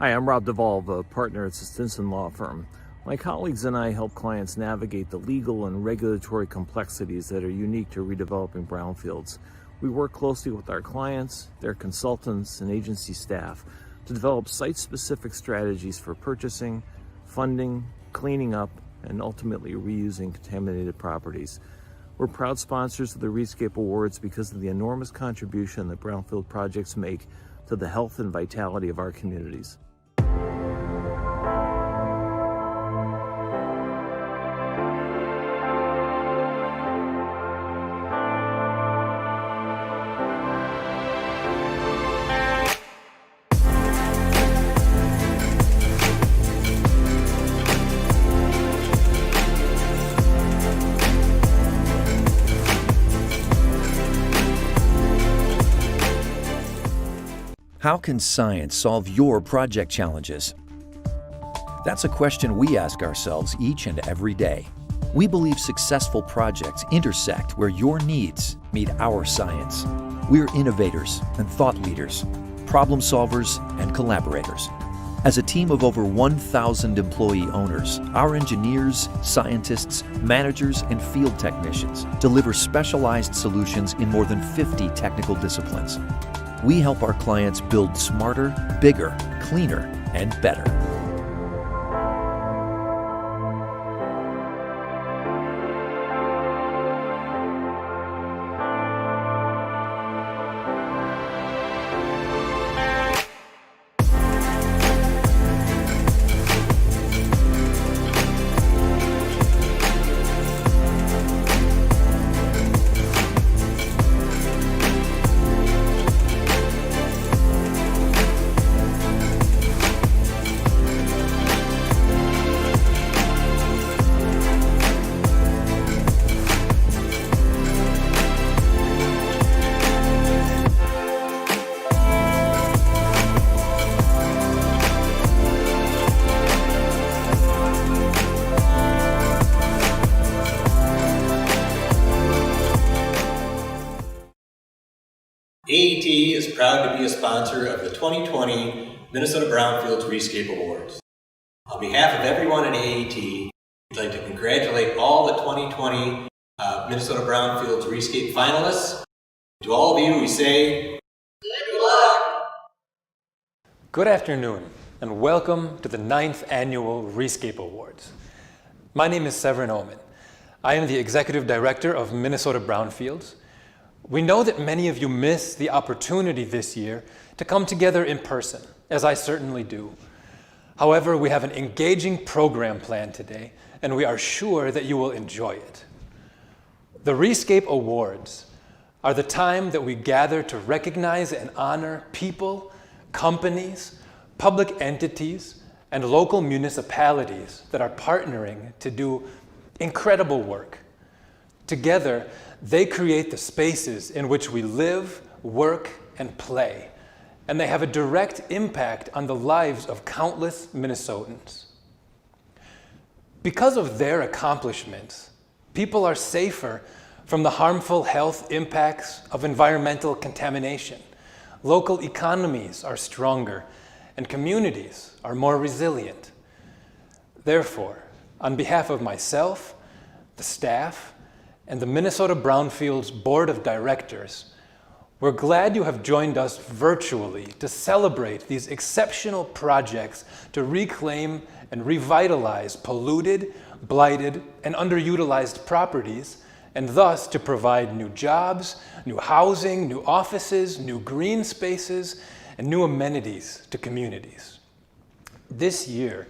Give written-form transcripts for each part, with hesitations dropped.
Hi, I'm Rob Duvall, a partner at Stinson Law Firm. My colleagues and I help clients navigate the legal and regulatory complexities that are unique to redeveloping brownfields. We work closely with our clients, their consultants, and agency staff to develop site-specific strategies for purchasing, funding, cleaning up, and ultimately reusing contaminated properties. We're proud sponsors of the ReScape Awards because of the enormous contribution that brownfield projects make to the health and vitality of our communities. How can science solve your project challenges? That's a question we ask ourselves each and every day. We believe successful projects intersect where your needs meet our science. We're innovators and thought leaders, problem solvers and collaborators. As a team of over 1,000 employee owners, our engineers, scientists, managers, and field technicians deliver specialized solutions in more than 50 technical disciplines. We help our clients build smarter, bigger, cleaner, and better. AET is proud to be a sponsor of the 2020 Minnesota Brownfields ReScape Awards. On behalf of everyone at AET, we'd like to congratulate all the 2020 Minnesota Brownfields ReScape finalists. To all of you, we say, good luck! Good afternoon, and welcome to the 9th Annual ReScape Awards. My name is Severin Oman. I am the Executive Director of Minnesota Brownfields. We know that many of you miss the opportunity this year to come together in person, as I certainly do. However, we have an engaging program planned today, and we are sure that you will enjoy it. The ReScape Awards are the time that we gather to recognize and honor people, companies, public entities, and local municipalities that are partnering to do incredible work. Together, they create the spaces in which we live, work, and play, and they have a direct impact on the lives of countless Minnesotans. Because of their accomplishments, people are safer from the harmful health impacts of environmental contamination. Local economies are stronger, and communities are more resilient. Therefore, on behalf of myself, the staff, and the Minnesota Brownfields Board of Directors, we're glad you have joined us virtually to celebrate these exceptional projects to reclaim and revitalize polluted, blighted, and underutilized properties, and thus to provide new jobs, new housing, new offices, new green spaces, and new amenities to communities. This year,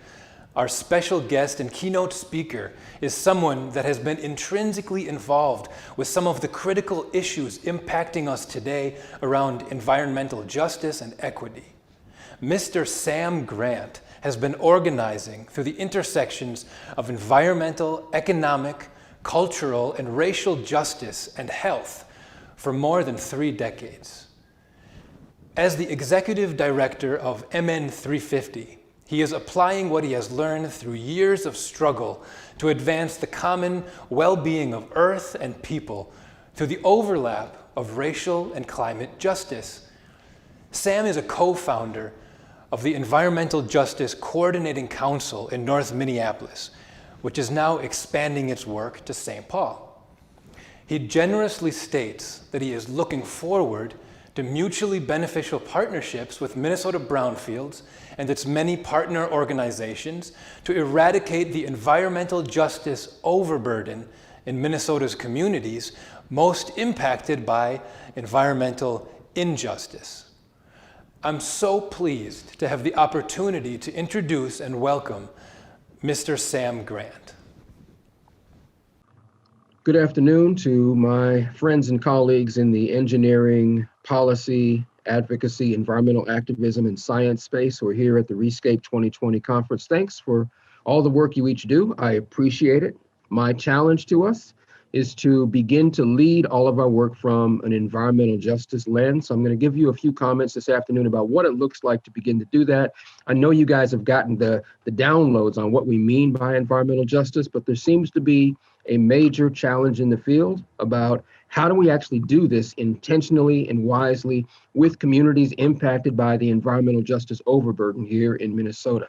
our special guest and keynote speaker is someone that has been intrinsically involved with some of the critical issues impacting us today around environmental justice and equity. Mr. Sam Grant has been organizing through the intersections of environmental, economic, cultural, and racial justice and health for more than 3 decades. As the executive director of MN 350, he is applying what he has learned through years of struggle to advance the common well-being of Earth and people through the overlap of racial and climate justice. Sam is a co-founder of the Environmental Justice Coordinating Council in North Minneapolis, which is now expanding its work to St. Paul. He generously states that he is looking forward to mutually beneficial partnerships with Minnesota Brownfields and its many partner organizations to eradicate the environmental justice overburden in Minnesota's communities most impacted by environmental injustice. I'm so pleased to have the opportunity to introduce and welcome Mr. Sam Grant. Good afternoon to my friends and colleagues in the engineering, policy, advocacy, environmental activism, and science space who are here at the ReScape 2020 conference. Thanks for all the work you each do. I appreciate it. My challenge to us is to begin to lead all of our work from an environmental justice lens. So I'm going to give you a few comments this afternoon about what it looks like to begin to do that. I know you guys have gotten the downloads on what we mean by environmental justice, but there seems to be a major challenge in the field about how do we actually do this intentionally and wisely with communities impacted by the environmental justice overburden here in Minnesota.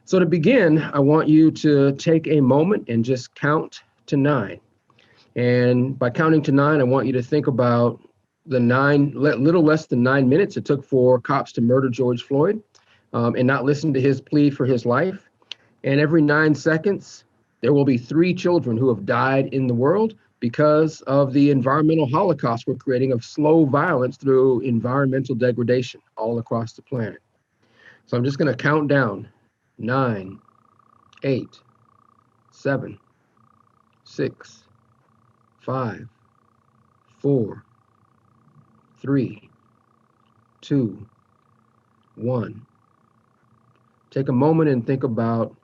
So to begin, I want you to take a moment and just count to 9. And by counting to 9, I want you to think about the little less than 9 minutes it took for cops to murder George Floyd and not listen to his plea for his life. And every 9 seconds, there will be 3 children who have died in the world because of the environmental holocaust we're creating of slow violence through environmental degradation all across the planet. So I'm just going to count down 9, 8, 7, 6, 5, 4, 3, 2, 1. Take a moment and think about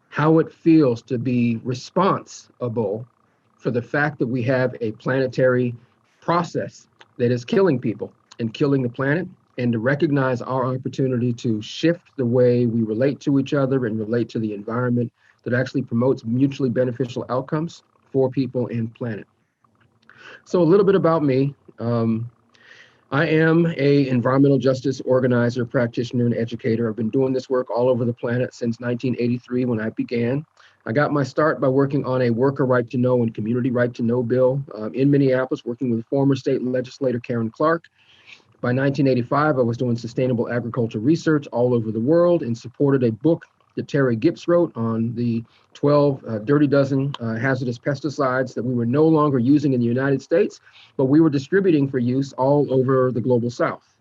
how it feels to be responsible for the fact that we have a planetary process that is killing people and killing the planet, and to recognize our opportunity to shift the way we relate to each other and relate to the environment that actually promotes mutually beneficial outcomes for people and planet. So a little bit about me. I am an environmental justice organizer, practitioner, and educator. I've been doing this work all over the planet since 1983 when I began. I got my start by working on a worker right to know and community right to know bill in Minneapolis, working with former state legislator Karen Clark. By 1985, I was doing sustainable agriculture research all over the world and supported a book that Terry Gips wrote on the 12 dirty dozen hazardous pesticides that we were no longer using in the United States, but we were distributing for use all over the global South.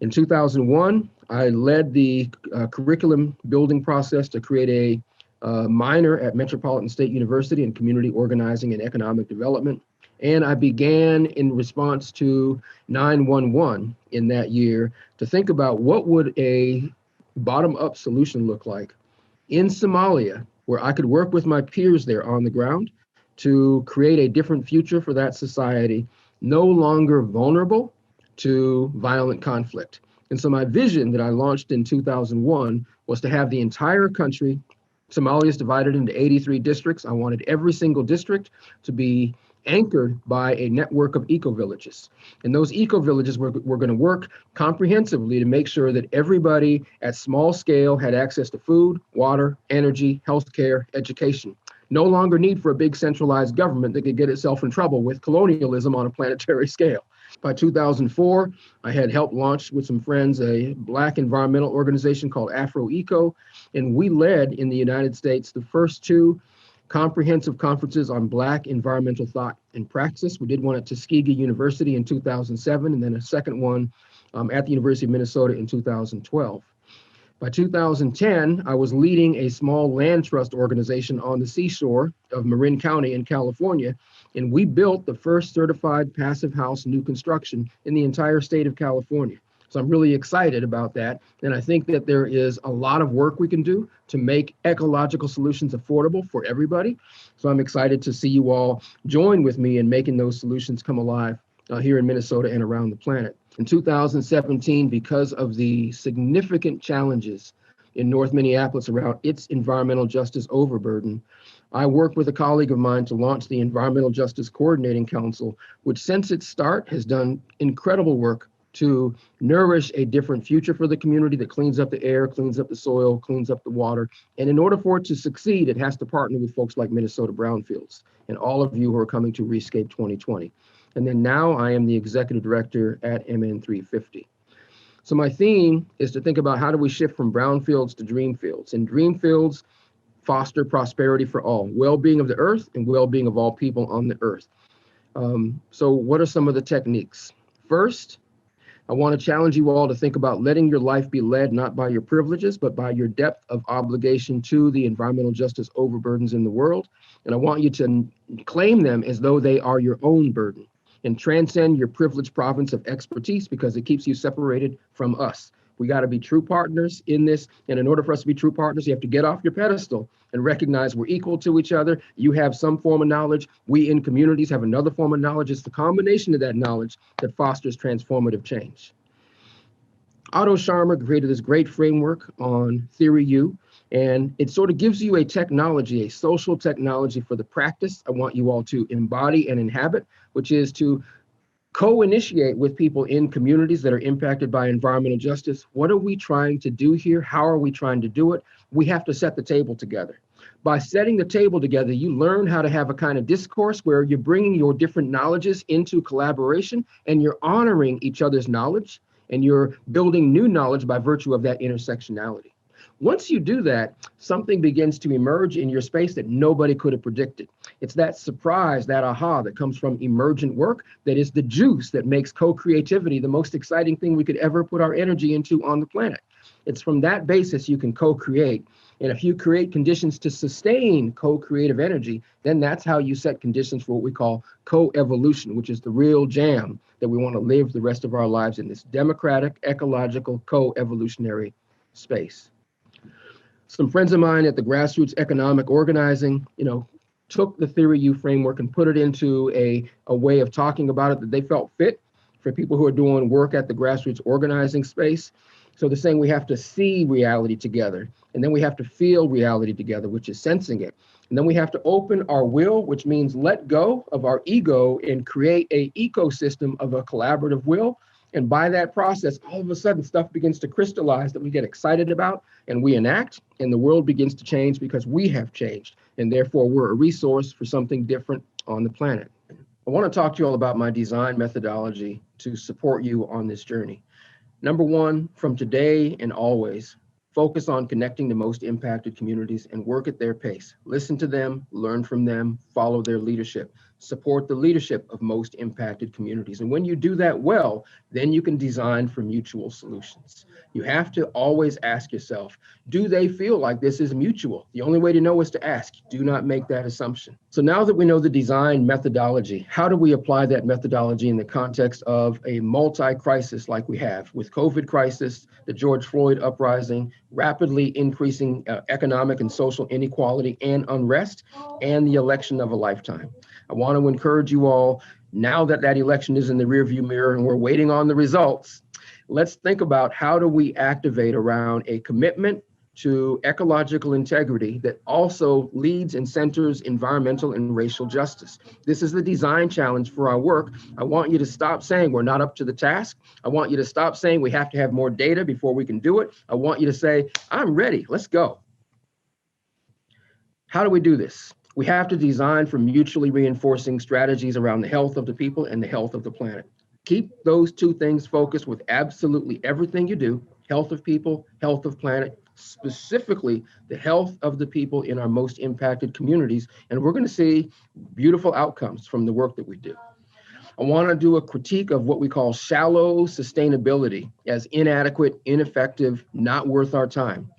In 2001, I led the curriculum building process to create a minor at Metropolitan State University in community organizing and economic development. And I began in response to 9/11 in that year to think about what would a bottom-up solution look like in Somalia, where I could work with my peers there on the ground to create a different future for that society, no longer vulnerable to violent conflict. And so my vision that I launched in 2001 was to have the entire country, Somalia is divided into 83 districts. I wanted every single district to be anchored by a network of eco-villages. And those eco-villages were going to work comprehensively to make sure that everybody at small scale had access to food, water, energy, healthcare, education. No longer need for a big centralized government that could get itself in trouble with colonialism on a planetary scale. By 2004, I had helped launch with some friends a Black environmental organization called Afro Eco, and we led in the United States the first 2 comprehensive conferences on Black environmental thought and praxis. We did one at Tuskegee University in 2007, and then a second one at the University of Minnesota in 2012. By 2010, I was leading a small land trust organization on the seashore of Marin County in California, and we built the first certified passive house new construction in the entire state of California. So I'm really excited about that. And I think that there is a lot of work we can do to make ecological solutions affordable for everybody. So I'm excited to see you all join with me in making those solutions come alive here in Minnesota and around the planet. In 2017, because of the significant challenges in North Minneapolis around its environmental justice overburden, I worked with a colleague of mine to launch the Environmental Justice Coordinating Council, which since its start has done incredible work to nourish a different future for the community that cleans up the air, cleans up the soil, cleans up the water. And in order for it to succeed, it has to partner with folks like Minnesota Brownfields and all of you who are coming to ReScape 2020. And then now I am the executive director at MN350. So my theme is to think about how do we shift from brownfields to dreamfields. And dreamfields foster prosperity for all, well-being of the earth and well-being of all people on the earth. So what are some of the techniques? First, I want to challenge you all to think about letting your life be led not by your privileges, but by your depth of obligation to the environmental justice overburdens in the world. And I want you to claim them as though they are your own burden and transcend your privileged province of expertise because it keeps you separated from us. We got to be true partners in this. And in order for us to be true partners, you have to get off your pedestal and recognize we're equal to each other. You have some form of knowledge. We in communities have another form of knowledge. It's the combination of that knowledge that fosters transformative change. Otto Scharmer created this great framework on Theory U, and it sort of gives you a technology, a social technology for the practice I want you all to embody and inhabit, which is to co-initiate with people in communities that are impacted by environmental justice. What are we trying to do here? How are we trying to do it? We have to set the table together. By setting the table together, you learn how to have a kind of discourse where you're bringing your different knowledges into collaboration and you're honoring each other's knowledge and you're building new knowledge by virtue of that intersectionality. Once you do that, something begins to emerge in your space that nobody could have predicted. It's that surprise, that aha that comes from emergent work that is the juice that makes co-creativity the most exciting thing we could ever put our energy into on the planet. It's from that basis you can co-create. And if you create conditions to sustain co-creative energy, then that's how you set conditions for what we call co-evolution, which is the real jam that we want to live the rest of our lives in, this democratic, ecological, co-evolutionary space. Some friends of mine at the grassroots economic organizing, took the Theory U framework and put it into a way of talking about it that they felt fit for people who are doing work at the grassroots organizing space. So they're saying we have to see reality together, and then we have to feel reality together, which is sensing it. And then we have to open our will, which means let go of our ego and create an ecosystem of a collaborative will. And by that process, all of a sudden, stuff begins to crystallize that we get excited about and we enact, and the world begins to change because we have changed. And therefore, we're a resource for something different on the planet. I want to talk to you all about my design methodology to support you on this journey. Number one, from today and always, focus on connecting the most impacted communities and work at their pace. Listen to them, learn from them, follow their leadership. Support the leadership of most impacted communities. And when you do that well, then you can design for mutual solutions. You have to always ask yourself, do they feel like this is mutual? The only way to know is to ask. Do not make that assumption. So now that we know the design methodology, how do we apply that methodology in the context of a multi-crisis like we have with COVID crisis, the George Floyd uprising, rapidly increasing economic and social inequality and unrest, and the election of a lifetime? I want to encourage you all, now that that election is in the rearview mirror and we're waiting on the results, let's think about how do we activate around a commitment to ecological integrity that also leads and centers environmental and racial justice. This is the design challenge for our work. I want you to stop saying we're not up to the task. I want you to stop saying we have to have more data before we can do it. I want you to say, I'm ready, let's go. How do we do this? We have to design for mutually reinforcing strategies around the health of the people and the health of the planet. Keep those two things focused with absolutely everything you do: health of people, health of planet, specifically the health of the people in our most impacted communities. And we're going to see beautiful outcomes from the work that we do. I want to do a critique of what we call shallow sustainability as inadequate, ineffective, not worth our time.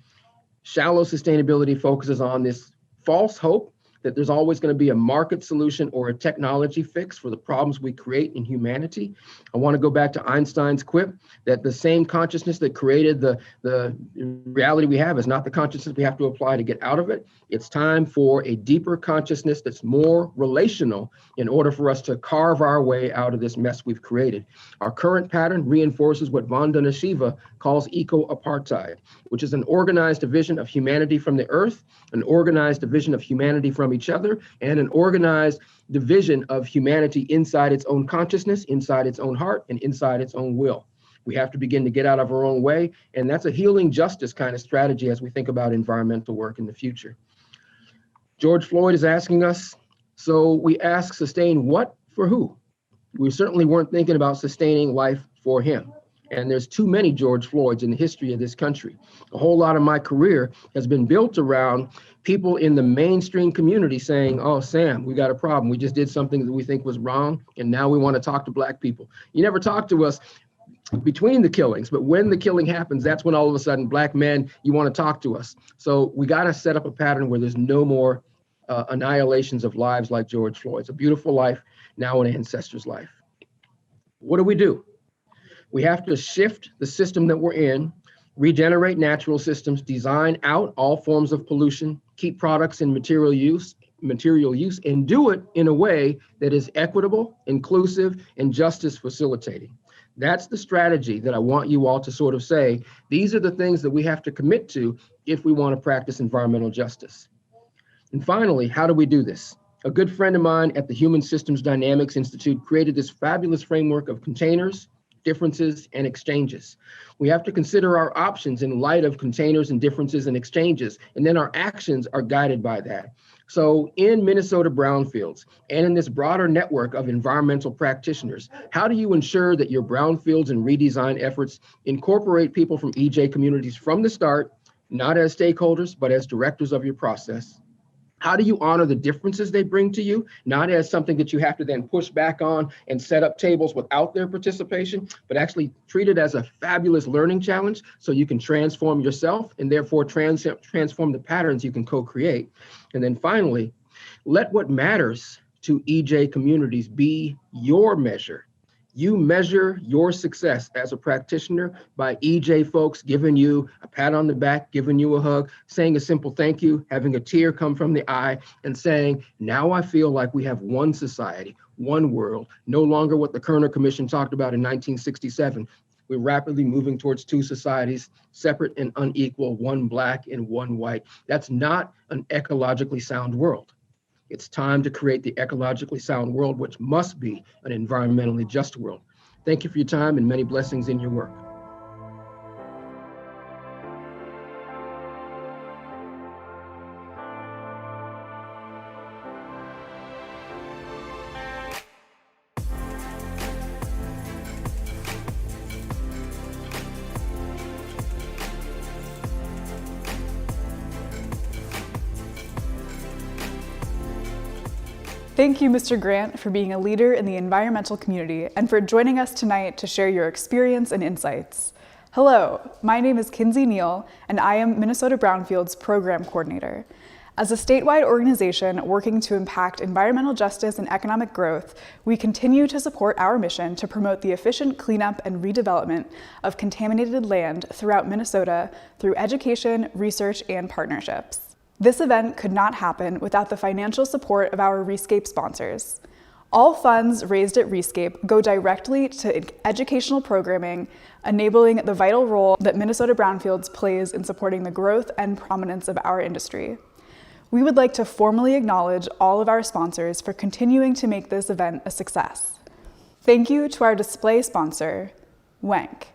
Shallow sustainability focuses on this false hope that there's always going to be a market solution or a technology fix for the problems we create in humanity. I want to go back to Einstein's quip that the same consciousness that created the reality we have is not the consciousness we have to apply to get out of it. It's time for a deeper consciousness that's more relational in order for us to carve our way out of this mess we've created. Our current pattern reinforces what Vandana Shiva calls eco-apartheid, which is an organized division of humanity from the earth, an organized division of humanity from each other, and an organized division of humanity inside its own consciousness, inside its own heart, and inside its own will. We have to begin to get out of our own way. And that's a healing justice kind of strategy as we think about environmental work in the future. George Floyd is asking us, so we ask, sustain what for who? We certainly weren't thinking about sustaining life for him. And there's too many George Floyds in the history of this country. A whole lot of my career has been built around people in the mainstream community saying, oh, Sam, we got a problem. We just did something that we think was wrong, and now we want to talk to Black people. You never talk to us between the killings, but when the killing happens, that's when all of a sudden, Black men, you want to talk to us. So we got to set up a pattern where there's no more annihilations of lives like George Floyd's. A beautiful life, now an ancestor's life. What do? We have to shift the system that we're in, regenerate natural systems, design out all forms of pollution, keep products in material use, and do it in a way that is equitable, inclusive, and justice facilitating. That's the strategy that I want you all to sort of say, these are the things that we have to commit to if we want to practice environmental justice. And finally, how do we do this? A good friend of mine at the Human Systems Dynamics Institute created this fabulous framework of containers, differences, and exchanges. We have to consider our options in light of containers and differences and exchanges, and then our actions are guided by that. So in Minnesota brownfields and in this broader network of environmental practitioners, how do you ensure that your brownfields and redesign efforts incorporate people from EJ communities from the start, not as stakeholders, but as directors of your process? How do you honor the differences they bring to you, not as something that you have to then push back on and set up tables without their participation, but actually treat it as a fabulous learning challenge so you can transform yourself and therefore transform the patterns you can co-create? And then finally, let what matters to EJ communities be your measure. You measure your success as a practitioner by EJ folks giving you a pat on the back, giving you a hug, saying a simple thank you, having a tear come from the eye, and saying, now I feel like we have one society, one world, no longer what the Kerner Commission talked about in 1967. We're rapidly moving towards two societies, separate and unequal, one Black and one white. That's not an ecologically sound world. It's time to create the ecologically sound world, which must be an environmentally just world. Thank you for your time and many blessings in your work. Thank you, Mr. Grant, for being a leader in the environmental community and for joining us tonight to share your experience and insights. Hello, my name is Kinsey Neal, and I am Minnesota Brownfield's Program Coordinator. As a statewide organization working to impact environmental justice and economic growth, we continue to support our mission to promote the efficient cleanup and redevelopment of contaminated land throughout Minnesota through education, research, and partnerships. This event could not happen without the financial support of our ReScape sponsors. All funds raised at ReScape go directly to educational programming, enabling the vital role that Minnesota Brownfields plays in supporting the growth and prominence of our industry. We would like to formally acknowledge all of our sponsors for continuing to make this event a success. Thank you to our display sponsor, Wenk.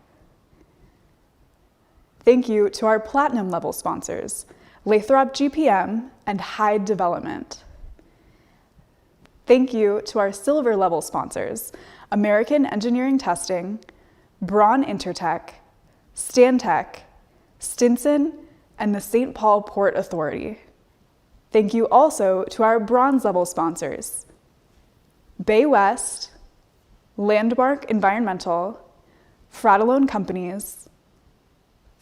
Thank you to our platinum level sponsors, Lathrop GPM and Hyde Development. Thank you to our silver level sponsors, American Engineering Testing, Braun Intertech, Stantec, Stinson, and the St. Paul Port Authority. Thank you also to our bronze level sponsors, Bay West, Landmark Environmental, Fratellone Companies,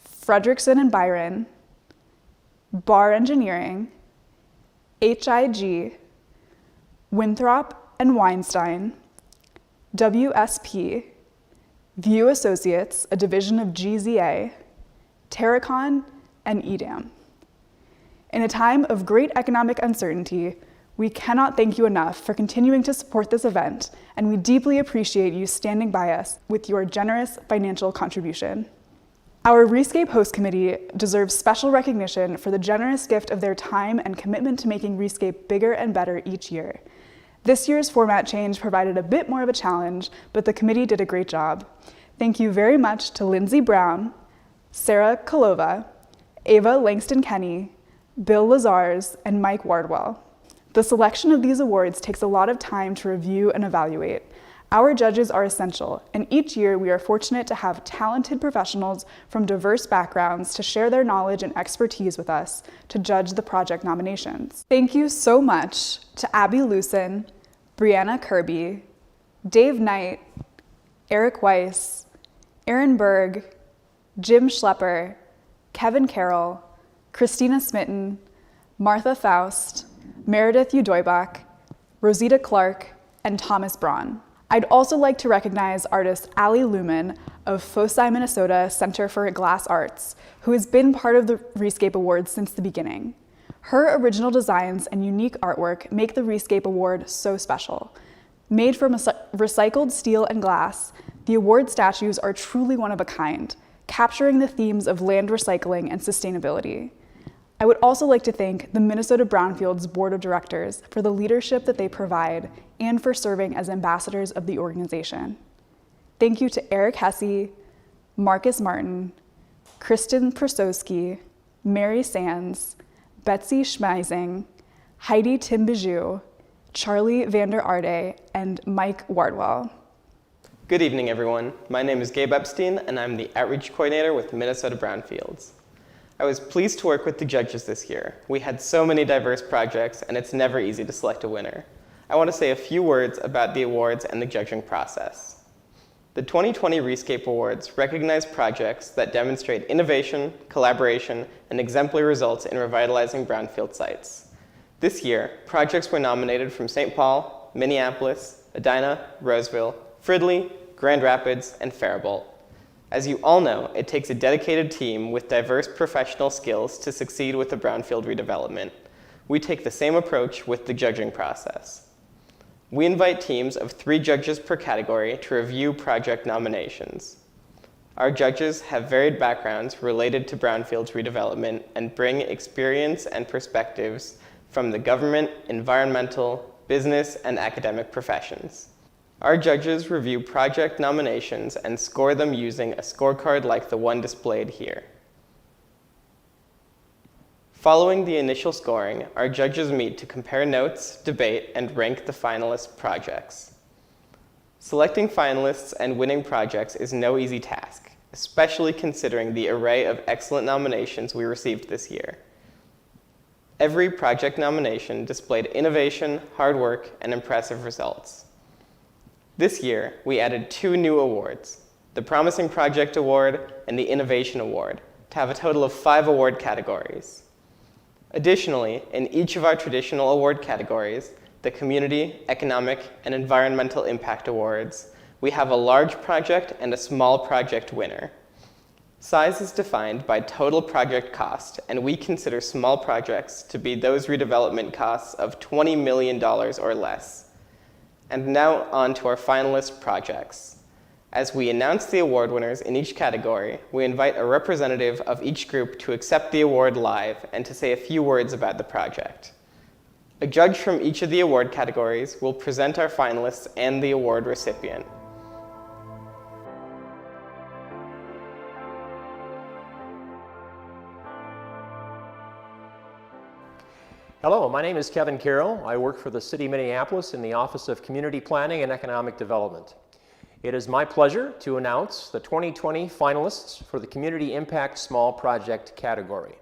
Frederickson and Byron, Bar Engineering, HIG, Winthrop and Weinstein, WSP, View Associates, a division of GZA, Terracon, and EDAM. In a time of great economic uncertainty, we cannot thank you enough for continuing to support this event, and we deeply appreciate you standing by us with your generous financial contribution. Our ReScape Host Committee deserves special recognition for the generous gift of their time and commitment to making ReScape bigger and better each year. This year's format change provided a bit more of a challenge, but the committee did a great job. Thank you very much to Lindsay Brown, Sarah Kolova, Ava Langston-Kenny, Bill Lazars, and Mike Wardwell. The selection of these awards takes a lot of time to review and evaluate. Our judges are essential, and each year we are fortunate to have talented professionals from diverse backgrounds to share their knowledge and expertise with us to judge the project nominations. Thank you so much to Abby Lucen, Brianna Kirby, Dave Knight, Eric Weiss, Aaron Berg, Jim Schlepper, Kevin Carroll, Christina Smitten, Martha Faust, Meredith Udoybach, Rosita Clark, and Thomas Braun. I'd also like to recognize artist Allie Lumen of Foci, Minnesota Center for Glass Arts, who has been part of the ReScape Awards since the beginning. Her original designs and unique artwork make the ReScape Award so special. Made from recycled steel and glass, the award statues are truly one of a kind, capturing the themes of land recycling and sustainability. I would also like to thank the Minnesota Brownfields Board of Directors for the leadership that they provide and for serving as ambassadors of the organization. Thank you to Eric Hesse, Marcus Martin, Kristen Persowski, Mary Sands, Betsy Schmeising, Heidi Timbijou, Charlie Vander Arde, and Mike Wardwell. Good evening, everyone. My name is Gabe Epstein, and I'm the Outreach Coordinator with Minnesota Brownfields. I was pleased to work with the judges this year. We had so many diverse projects, and it's never easy to select a winner. I want to say a few words about the awards and the judging process. The 2020 ReScape Awards recognize projects that demonstrate innovation, collaboration, and exemplary results in revitalizing brownfield sites. This year, projects were nominated from St. Paul, Minneapolis, Edina, Roseville, Fridley, Grand Rapids, and Faribault. As you all know, it takes a dedicated team with diverse professional skills to succeed with the brownfield redevelopment. We take the same approach with the judging process. We invite teams of 3 judges per category to review project nominations. Our judges have varied backgrounds related to brownfields redevelopment and bring experience and perspectives from the government, environmental, business, and academic professions. Our judges review project nominations and score them using a scorecard like the one displayed here. Following the initial scoring, our judges meet to compare notes, debate, and rank the finalist projects. Selecting finalists and winning projects is no easy task, especially considering the array of excellent nominations we received this year. Every project nomination displayed innovation, hard work, and impressive results. This year, we added 2 new awards, the Promising Project Award and the Innovation Award, to have a total of 5 award categories. Additionally, in each of our traditional award categories, the Community, Economic, and Environmental Impact Awards, we have a large project and a small project winner. Size is defined by total project cost, and we consider small projects to be those redevelopment costs of $20 million or less. And now on to our finalist projects. As we announce the award winners in each category, we invite a representative of each group to accept the award live and to say a few words about the project. A judge from each of the award categories will present our finalists and the award recipient. Hello, my name is Kevin Carroll. I work for the City of Minneapolis in the Office of Community Planning and Economic Development. It is my pleasure to announce the 2020 finalists for the Community Impact Small Project category.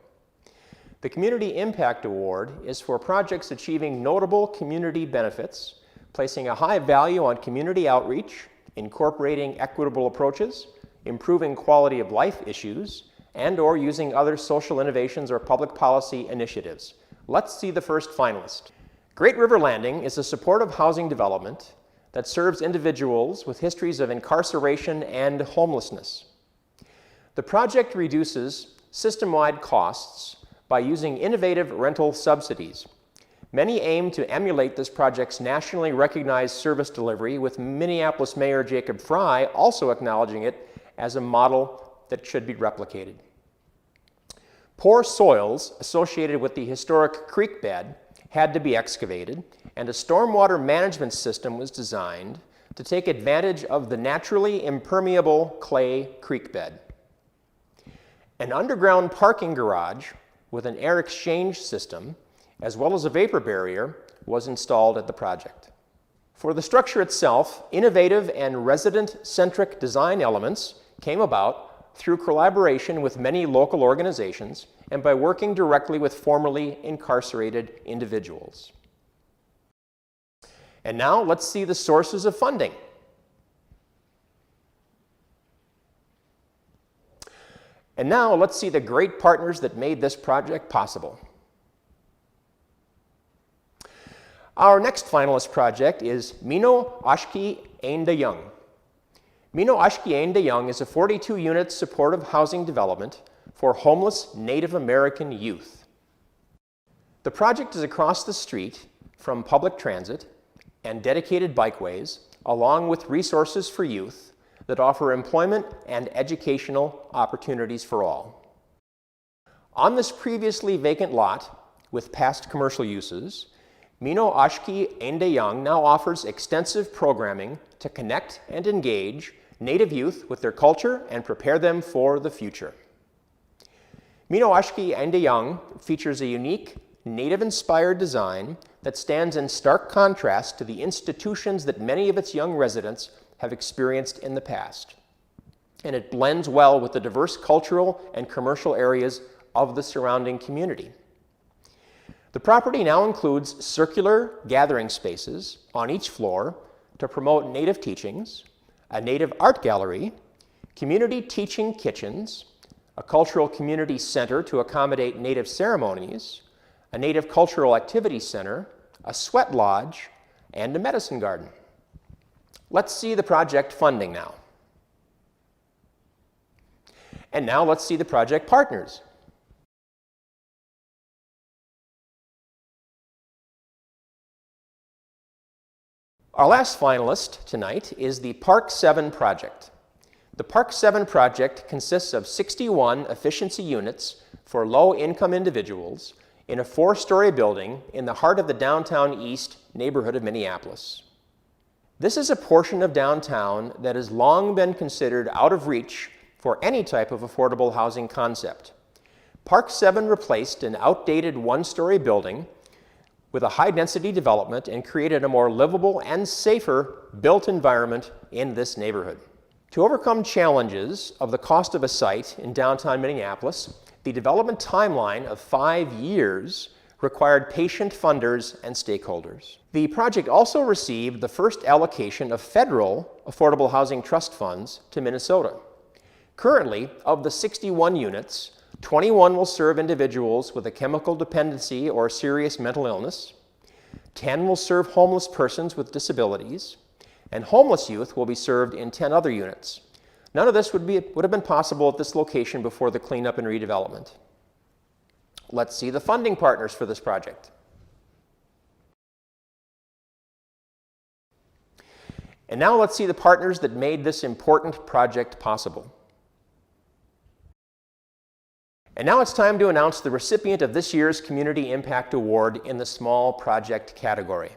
The Community Impact Award is for projects achieving notable community benefits, placing a high value on community outreach, incorporating equitable approaches, improving quality of life issues, and/or using other social innovations or public policy initiatives. Let's see the first finalist. Great River Landing is a supportive housing development that serves individuals with histories of incarceration and homelessness. The project reduces system-wide costs by using innovative rental subsidies. Many aim to emulate this project's nationally recognized service delivery, with Minneapolis Mayor Jacob Fry also acknowledging it as a model that should be replicated. Poor soils associated with the historic creek bed had to be excavated, and a stormwater management system was designed to take advantage of the naturally impermeable clay creek bed. An underground parking garage with an air exchange system, as well as a vapor barrier, was installed at the project. For the structure itself, innovative and resident-centric design elements came about through collaboration with many local organizations and by working directly with formerly incarcerated individuals. And now let's see the sources of funding. And now let's see the great partners that made this project possible. Our next finalist project is Mino Ashki Einde Young. Mino Ashki Einde Young is a 42-unit supportive housing development for homeless Native American youth. The project is across the street from public transit and dedicated bikeways, along with resources for youth that offer employment and educational opportunities for all. On this previously vacant lot with past commercial uses, Mino Ashki Einde Young now offers extensive programming to connect and engage Native youth with their culture and prepare them for the future. Mino Ashki Einde Young features a unique, Native-inspired design that stands in stark contrast to the institutions that many of its young residents have experienced in the past. And it blends well with the diverse cultural and commercial areas of the surrounding community. The property now includes circular gathering spaces on each floor to promote Native teachings, a Native art gallery, community teaching kitchens, a cultural community center to accommodate Native ceremonies, a Native cultural activity center, a sweat lodge, and a medicine garden. Let's see the project funding now. And now let's see the project partners. Our last finalist tonight is the Park 7 project. The Park 7 project consists of 61 efficiency units for low-income individuals in a 4-story building in the heart of the downtown east neighborhood of Minneapolis. This is a portion of downtown that has long been considered out of reach for any type of affordable housing concept. Park 7 replaced an outdated 1-story building with a high-density development and created a more livable and safer built environment in this neighborhood. To overcome challenges of the cost of a site in downtown Minneapolis, the development timeline of 5 years required patient funders and stakeholders. The project also received the first allocation of federal affordable housing trust funds to Minnesota. Currently, of the 61 units, 21 will serve individuals with a chemical dependency or serious mental illness, 10 will serve homeless persons with disabilities, and homeless youth will be served in 10 other units. None of this would have been possible at this location before the cleanup and redevelopment. Let's see the funding partners for this project. And now let's see the partners that made this important project possible. And now it's time to announce the recipient of this year's Community Impact Award in the Small Project category.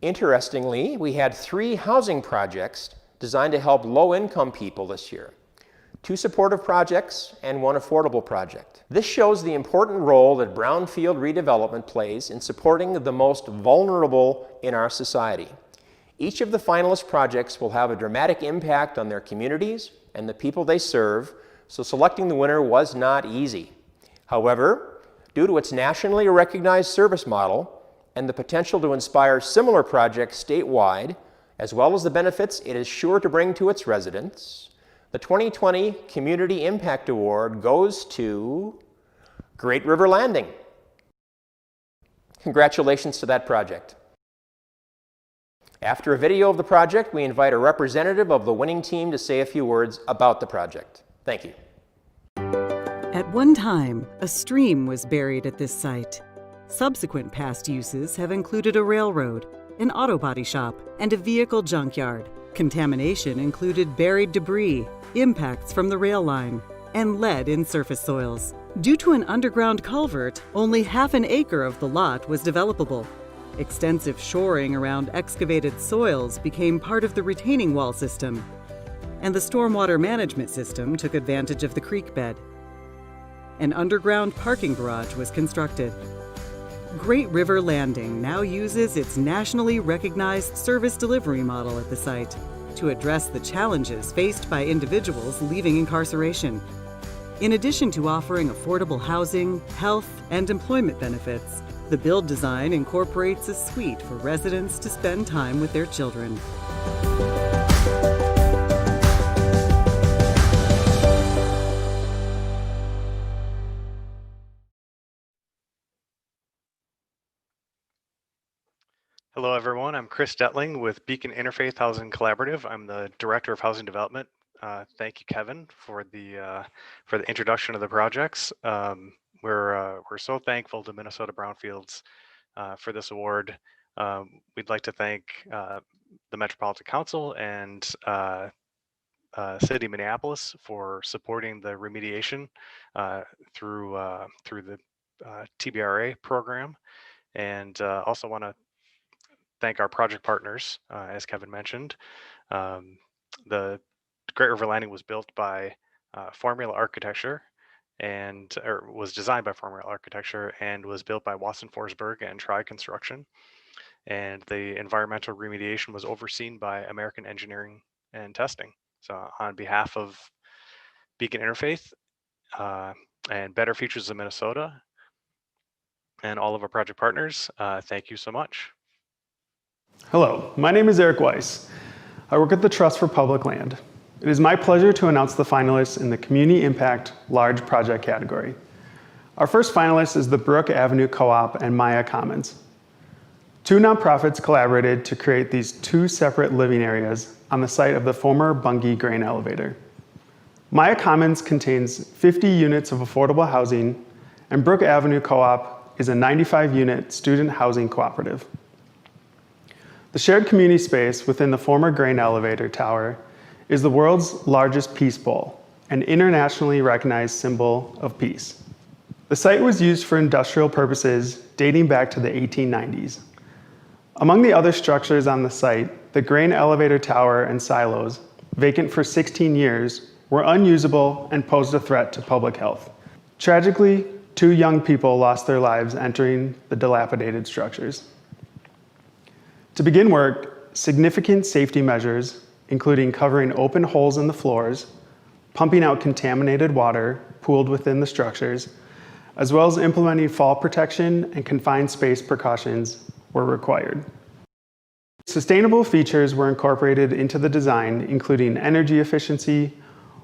Interestingly, we had 3 housing projects designed to help low-income people this year. 2 supportive projects and 1 affordable project. This shows the important role that brownfield redevelopment plays in supporting the most vulnerable in our society. Each of the finalist projects will have a dramatic impact on their communities and the people they serve, so selecting the winner was not easy. However, due to its nationally recognized service model and the potential to inspire similar projects statewide, as well as the benefits it is sure to bring to its residents, the 2020 Community Impact Award goes to Great River Landing. Congratulations to that project. After a video of the project, we invite a representative of the winning team to say a few words about the project. Thank you. At one time, a stream was buried at this site. Subsequent past uses have included a railroad, an auto body shop, and a vehicle junkyard. Contamination included buried debris, impacts from the rail line, and lead in surface soils. Due to an underground culvert, only half an acre of the lot was developable. Extensive shoring around excavated soils became part of the retaining wall system, and the stormwater management system took advantage of the creek bed. An underground parking garage was constructed. Great River Landing now uses its nationally recognized service delivery model at the site to address the challenges faced by individuals leaving incarceration. In addition to offering affordable housing, health, and employment benefits, the build design incorporates a suite for residents to spend time with their children. Hello, everyone. I'm Chris Detling with Beacon Interfaith Housing Collaborative. I'm the Director of Housing Development. Thank you, Kevin, for the introduction of the projects. We're so thankful to Minnesota Brownfields for this award. We'd like to thank the Metropolitan Council and City of Minneapolis for supporting the remediation through the TBRA program, and also want to thank our project partners, as Kevin mentioned. The Great River Landing was built by Formula Architecture or was designed by Formula Architecture and was built by Watson Forsberg and Tri Construction. And the environmental remediation was overseen by American Engineering and Testing. So on behalf of Beacon Interfaith and Better Futures of Minnesota and all of our project partners, thank you so much. Hello, my name is Eric Weiss. I work at the Trust for Public Land. It is my pleasure to announce the finalists in the Community Impact Large Project category. Our first finalist is the Brook Avenue Co-op and Maya Commons. Two nonprofits collaborated to create these two separate living areas on the site of the former Bungie grain elevator. Maya Commons contains 50 units of affordable housing, and Brook Avenue Co-op is a 95-unit student housing cooperative. The shared community space within the former grain elevator tower is the world's largest peace bowl, an internationally recognized symbol of peace. The site was used for industrial purposes dating back to the 1890s. Among the other structures on the site, the grain elevator tower and silos, vacant for 16 years, were unusable and posed a threat to public health. Tragically, 2 young people lost their lives entering the dilapidated structures. To begin work, significant safety measures, including covering open holes in the floors, pumping out contaminated water pooled within the structures, as well as implementing fall protection and confined space precautions, were required. Sustainable features were incorporated into the design, including energy efficiency,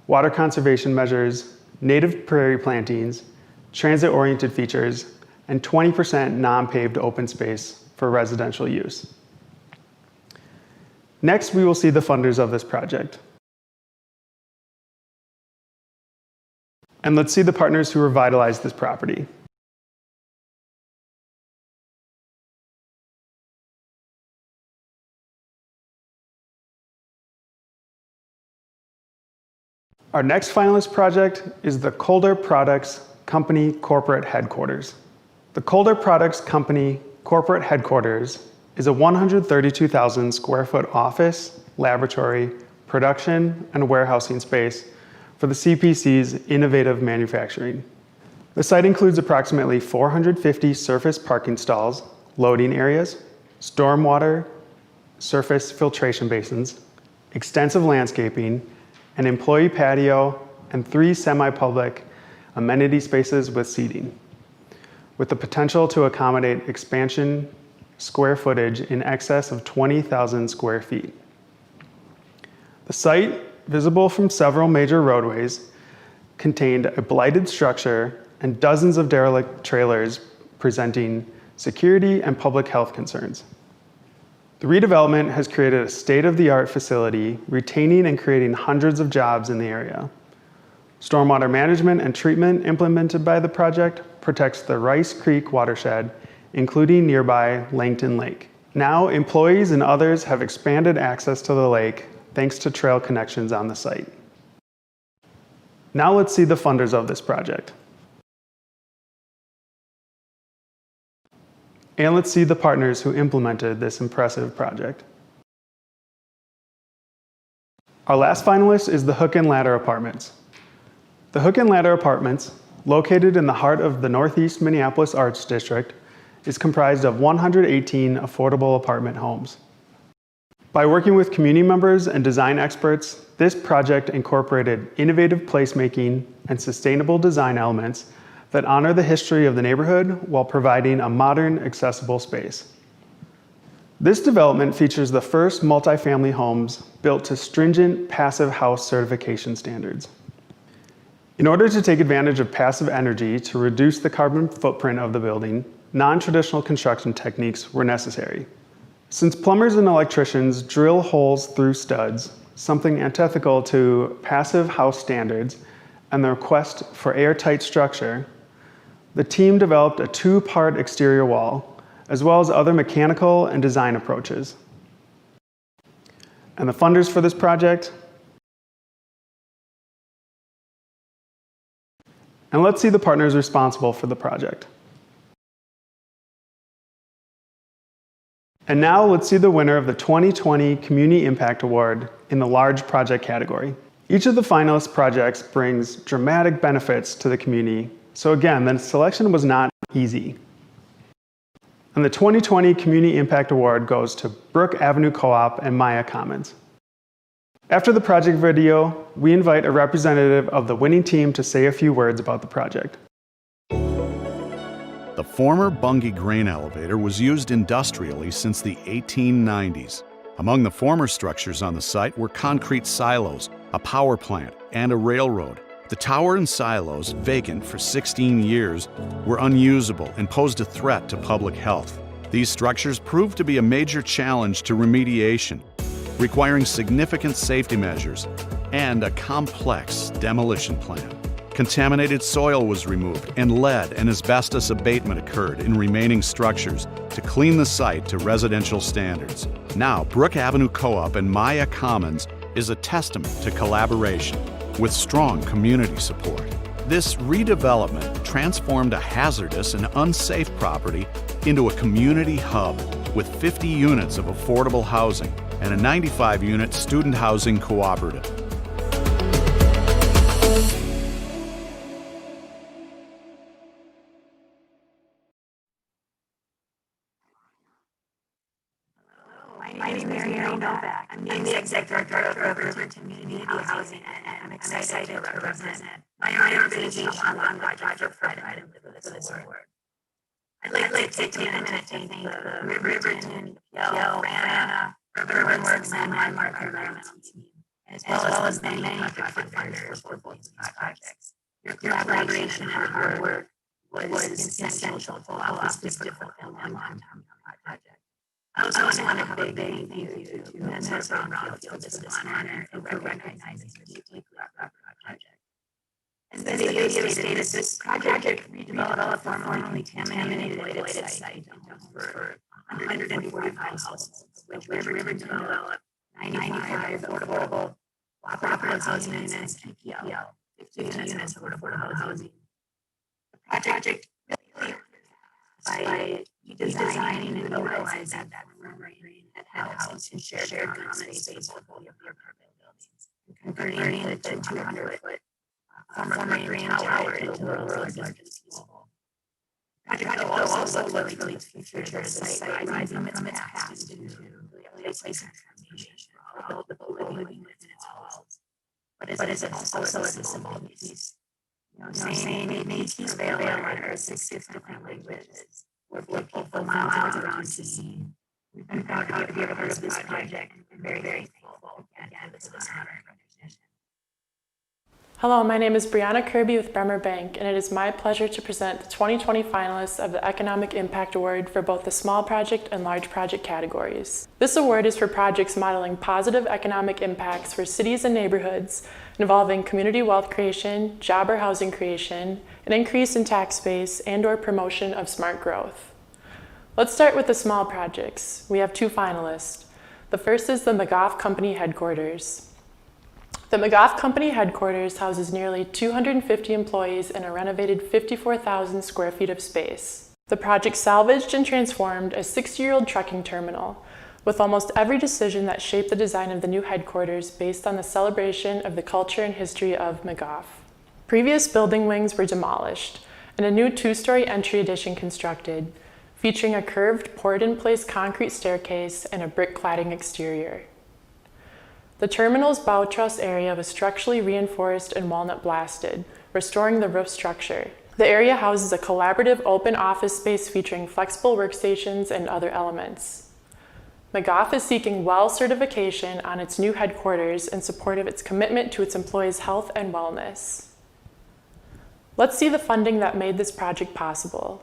water conservation measures, native prairie plantings, transit-oriented features, and 20% non-paved open space for residential use. Next, we will see the funders of this project. And let's see the partners who revitalized this property. Our next finalist project is the Colder Products Company Corporate Headquarters. The Colder Products Company Corporate Headquarters is a 132,000 square foot office, laboratory, production, and warehousing space for the CPC's innovative manufacturing. The site includes approximately 450 surface parking stalls, loading areas, stormwater, surface filtration basins, extensive landscaping, an employee patio, and 3 semi-public amenity spaces with seating, with the potential to accommodate expansion square footage in excess of 20,000 square feet. The site, visible from several major roadways, contained a blighted structure and dozens of derelict trailers presenting security and public health concerns. The redevelopment has created a state-of-the-art facility, retaining and creating hundreds of jobs in the area. Stormwater management and treatment implemented by the project protects the Rice Creek watershed, including nearby Langton Lake. Now, employees and others have expanded access to the lake thanks to trail connections on the site. Now let's see the funders of this project. And let's see the partners who implemented this impressive project. Our last finalist is the Hook and Ladder Apartments. The Hook and Ladder Apartments, located in the heart of the Northeast Minneapolis Arts District, is comprised of 118 affordable apartment homes. By working with community members and design experts, this project incorporated innovative placemaking and sustainable design elements that honor the history of the neighborhood while providing a modern, accessible space. This development features the first multifamily homes built to stringent passive house certification standards. In order to take advantage of passive energy to reduce the carbon footprint of the building, non-traditional construction techniques were necessary. Since plumbers and electricians drill holes through studs, something antithetical to passive house standards and the request for airtight structure, the team developed a two-part exterior wall, as well as other mechanical and design approaches. And the funders for this project? And let's see the partners responsible for the project. And now let's see the winner of the 2020 Community Impact Award in the Large Project category. Each of the finalist projects brings dramatic benefits to the community, so again, the selection was not easy. And the 2020 Community Impact Award goes to Brook Avenue Co-op and Maya Commons. After the project video, we invite a representative of the winning team to say a few words about the project. The former Bunge grain elevator was used industrially since the 1890s. Among the former structures on the site were concrete silos, a power plant, and a railroad. The tower and silos, vacant for 16 years, were unusable and posed a threat to public health. These structures proved to be a major challenge to remediation, requiring significant safety measures and a complex demolition plan. Contaminated soil was removed, and lead and asbestos abatement occurred in remaining structures to clean the site to residential standards. Now, Brook Avenue Co-op and Maya Commons is a testament to collaboration with strong community support. This redevelopment transformed a hazardous and unsafe property into a community hub with 50 units of affordable housing and a 95-unit student housing cooperative. My name is Mary Novak. I'm the Executive Director of Urban Community Housing, and I'm excited to represent my organization on the project for this award. I'd like to take a minute to thank the Riverton, Yale, Rana, Urban Works, and Landmark Environmental team, as well as many project funders for both these projects. Your collaboration and hard work was essential to pull off this difficult and long-term project. I also want to have a big thank you to Minnesota Brownfield for this honor and for recognizing the deeply collaborative project. As the video stated, this project redeveloped a formerly contaminated site for 145 houses, which Riverton developed 95 affordable cooperative housing units and PL, 50 units of affordable housing. The project really by designing and utilizing that house and shared common space for both of your apartment buildings, converting the 200-foot former green tower into the world's largest school. Project also looks really to the future of the site, rising from its past to a place of transformation for all the people living within its walls. But it's also a symbol of peace. Saying it makes you available in 6 different languages. With people miles around to see. We've been proud to be a part of this project and very thankful again for this honor and recognition. Hello, my name is Brianna Kirby with Bremer Bank, and it is my pleasure to present the 2020 finalists of the Economic Impact Award for both the small project and large project categories. This award is for projects modeling positive economic impacts for cities and neighborhoods involving community wealth creation, job or housing creation, an increase in tax base, and/or promotion of smart growth. Let's start with the small projects. We have 2 finalists. The first is the McGough Company headquarters. The McGough Company headquarters houses nearly 250 employees in a renovated 54,000 square feet of space. The project salvaged and transformed a 60-year-old trucking terminal, with almost every decision that shaped the design of the new headquarters based on the celebration of the culture and history of McGough. Previous building wings were demolished, and a new 2-story entry addition constructed, featuring a curved poured-in-place concrete staircase and a brick cladding exterior. The terminal's bow truss area was structurally reinforced and walnut blasted, restoring the roof structure. The area houses a collaborative open office space featuring flexible workstations and other elements. McGough is seeking WELL certification on its new headquarters in support of its commitment to its employees' health and wellness. Let's see the funding that made this project possible.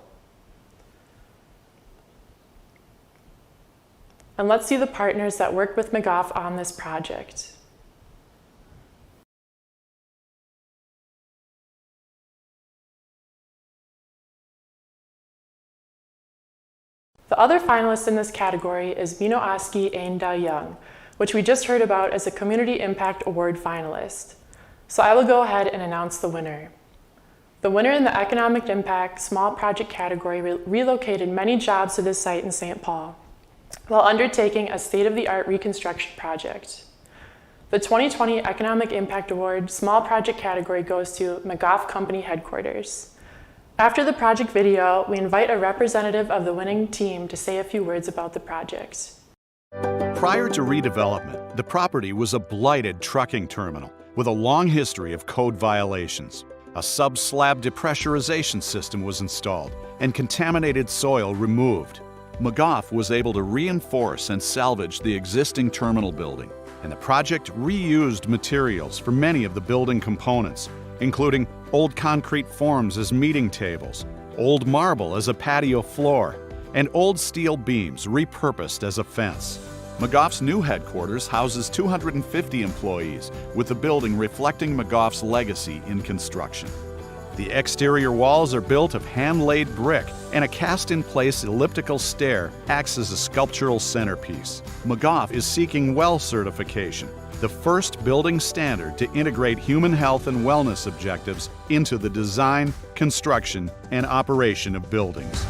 And let's see the partners that worked with McGough on this project. The other finalist in this category is Vinoaski Ain Da Young, which we just heard about as a Community Impact Award finalist. So I will go ahead and announce the winner. The winner in the Economic Impact Small Project category relocated many jobs to this site in St. Paul, while undertaking a state-of-the-art reconstruction project. The 2020 Economic Impact Award Small Project category goes to McGough Company Headquarters. After the project video, we invite a representative of the winning team to say a few words about the project. Prior to redevelopment, the property was a blighted trucking terminal with a long history of code violations. A sub-slab depressurization system was installed and contaminated soil removed. McGough was able to reinforce and salvage the existing terminal building, and the project reused materials for many of the building components, including old concrete forms as meeting tables, old marble as a patio floor, and old steel beams repurposed as a fence. McGough's new headquarters houses 250 employees, with the building reflecting McGough's legacy in construction. The exterior walls are built of hand-laid brick, and a cast-in-place elliptical stair acts as a sculptural centerpiece. McGough is seeking WELL certification, the first building standard to integrate human health and wellness objectives into the design, construction, and operation of buildings.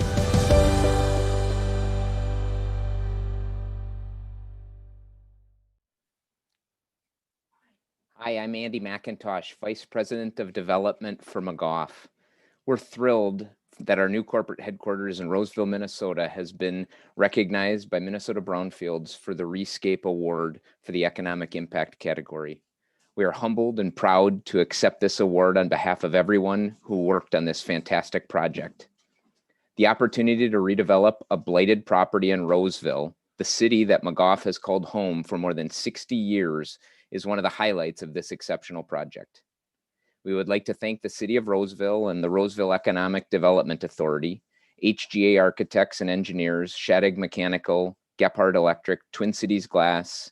Hi, I'm Andy McIntosh, Vice President of Development for McGough. We're thrilled that our new corporate headquarters in Roseville, Minnesota has been recognized by Minnesota Brownfields for the ReScape Award for the Economic Impact category. We are humbled and proud to accept this award on behalf of everyone who worked on this fantastic project. The opportunity to redevelop a blighted property in Roseville, the city that McGough has called home for more than 60 years, is one of the highlights of this exceptional project. We would like to thank the City of Roseville and the Roseville Economic Development Authority, HGA Architects and Engineers, Shattuck Mechanical, Gephardt Electric, Twin Cities Glass,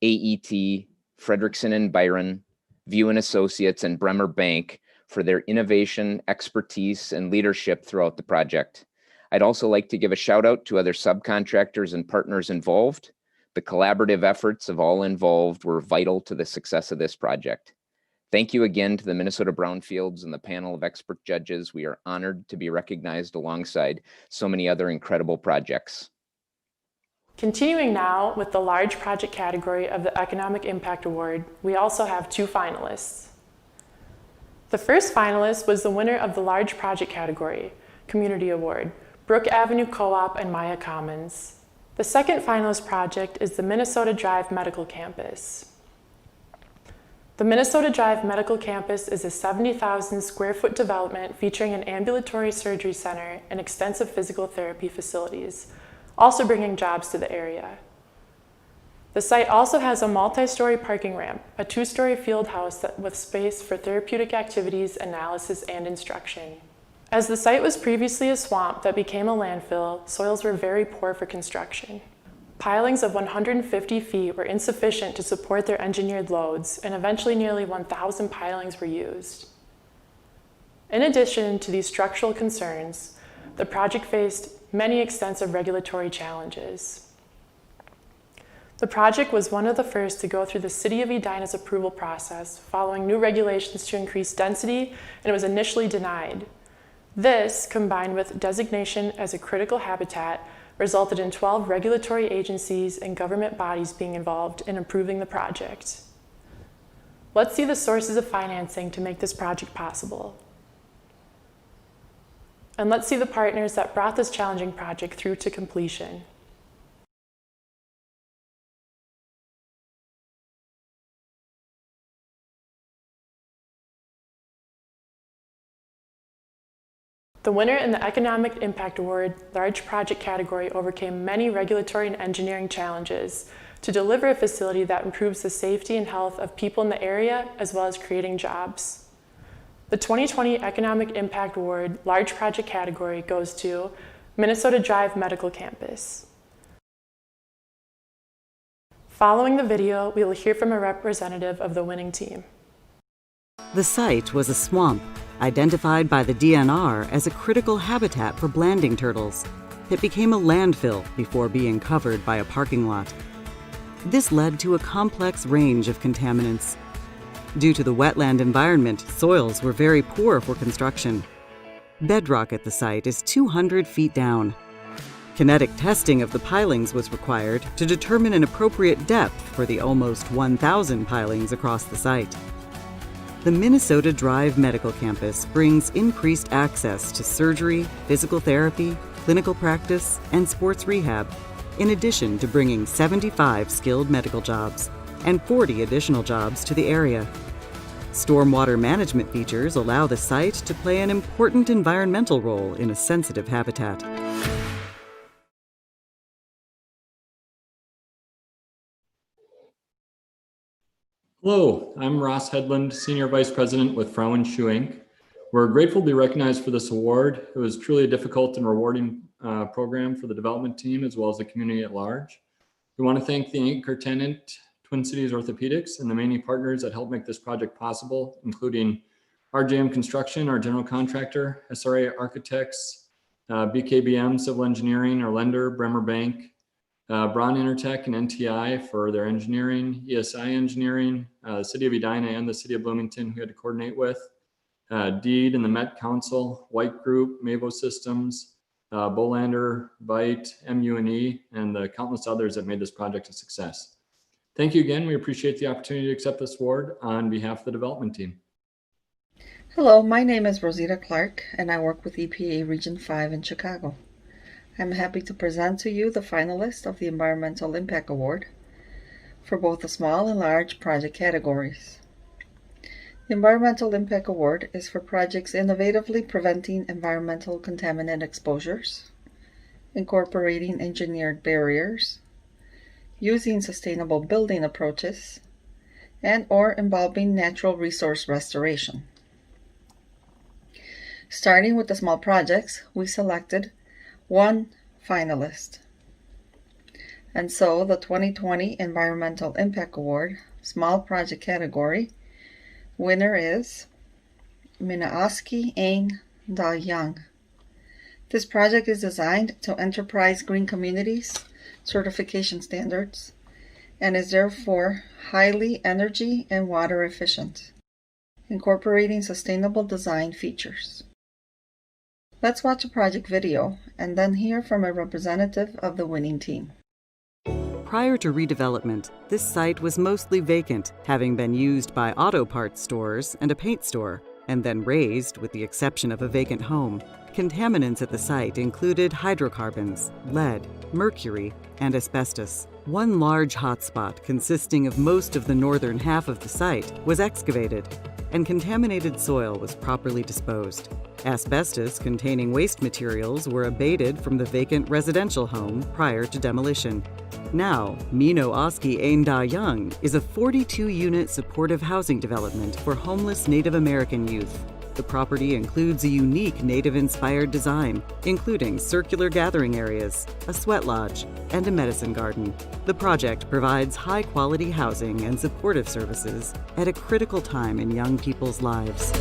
AET, Frederickson and Byron, View and Associates, and Bremer Bank for their innovation, expertise, and leadership throughout the project. I'd also like to give a shout out to other subcontractors and partners involved. The collaborative efforts of all involved were vital to the success of this project. Thank you again to the Minnesota Brownfields and the panel of expert judges. We are honored to be recognized alongside so many other incredible projects. Continuing now with the large project category of the Economic Impact Award, we also have two finalists. The first finalist was the winner of the large project category, Community Award, Brook Avenue Co-op and Maya Commons. The second finalist project is the Minnesota Drive Medical Campus. The Minnesota Drive Medical Campus is a 70,000 square foot development featuring an ambulatory surgery center and extensive physical therapy facilities, also bringing jobs to the area. The site also has a multi-story parking ramp, a 2-story field house with space for therapeutic activities, analysis, and instruction. As the site was previously a swamp that became a landfill, soils were very poor for construction. Pilings of 150 feet were insufficient to support their engineered loads, and eventually nearly 1,000 pilings were used. In addition to these structural concerns, the project faced many extensive regulatory challenges. The project was one of the first to go through the City of Edina's approval process following new regulations to increase density, and it was initially denied. This, combined with designation as a critical habitat, resulted in 12 regulatory agencies and government bodies being involved in approving the project. Let's see the sources of financing to make this project possible. And let's see the partners that brought this challenging project through to completion. The winner in the Economic Impact Award Large Project category overcame many regulatory and engineering challenges to deliver a facility that improves the safety and health of people in the area, as well as creating jobs. The 2020 Economic Impact Award Large Project category goes to Minnesota Drive Medical Campus. Following the video, we will hear from a representative of the winning team. The site was a swamp, identified by the DNR as a critical habitat for blanding turtles. It became a landfill before being covered by a parking lot. This led to a complex range of contaminants. Due to the wetland environment, soils were very poor for construction. Bedrock at the site is 200 feet down. Kinetic testing of the pilings was required to determine an appropriate depth for the almost 1,000 pilings across the site. The Minnesota Drive Medical Campus brings increased access to surgery, physical therapy, clinical practice, and sports rehab, in addition to bringing 75 skilled medical jobs and 40 additional jobs to the area. Stormwater management features allow the site to play an important environmental role in a sensitive habitat. Hello, I'm Ross Hedlund, Senior Vice President with Frauen Shoe Inc. We're grateful to be recognized for this award. It was truly a difficult and rewarding program for the development team as well as the community at large. We want to thank the anchor tenant, Twin Cities Orthopedics, and the many partners that helped make this project possible, including RJM Construction, our general contractor, SRA Architects, BKBM Civil Engineering, our lender, Bremer Bank, Braun Intertech and NTI for their engineering, ESI Engineering, the City of Edina and the City of Bloomington, who had to coordinate with, Deed and the Met Council, White Group, Mavo Systems, Bolander, Vite, MUNE, and the countless others that made this project a success. Thank you again. We appreciate the opportunity to accept this award on behalf of the development team. Hello, my name is Rosita Clark, and I work with EPA Region 5 in Chicago. I'm happy to present to you the finalists of the Environmental Impact Award for both the small and large project categories. The Environmental Impact Award is for projects innovatively preventing environmental contaminant exposures, incorporating engineered barriers, using sustainable building approaches, and or involving natural resource restoration. Starting with the small projects, we selected one finalist. And so the 2020 Environmental Impact Award Small Project category winner is Minaoski Ain Da Young. This project is designed to Enterprise Green Communities certification standards and is therefore highly energy and water efficient, incorporating sustainable design features. Let's watch a project video and then hear from a representative of the winning team. Prior to redevelopment, this site was mostly vacant, having been used by auto parts stores and a paint store, and then razed with the exception of a vacant home. Contaminants at the site included hydrocarbons, lead, mercury, and asbestos. One large hotspot consisting of most of the northern half of the site was excavated, and contaminated soil was properly disposed. Asbestos containing waste materials were abated from the vacant residential home prior to demolition. Now, Mino Oski Ain Da Young is a 42-unit supportive housing development for homeless Native American youth. The property includes a unique Native-inspired design, including circular gathering areas, a sweat lodge, and a medicine garden. The project provides high-quality housing and supportive services at a critical time in young people's lives.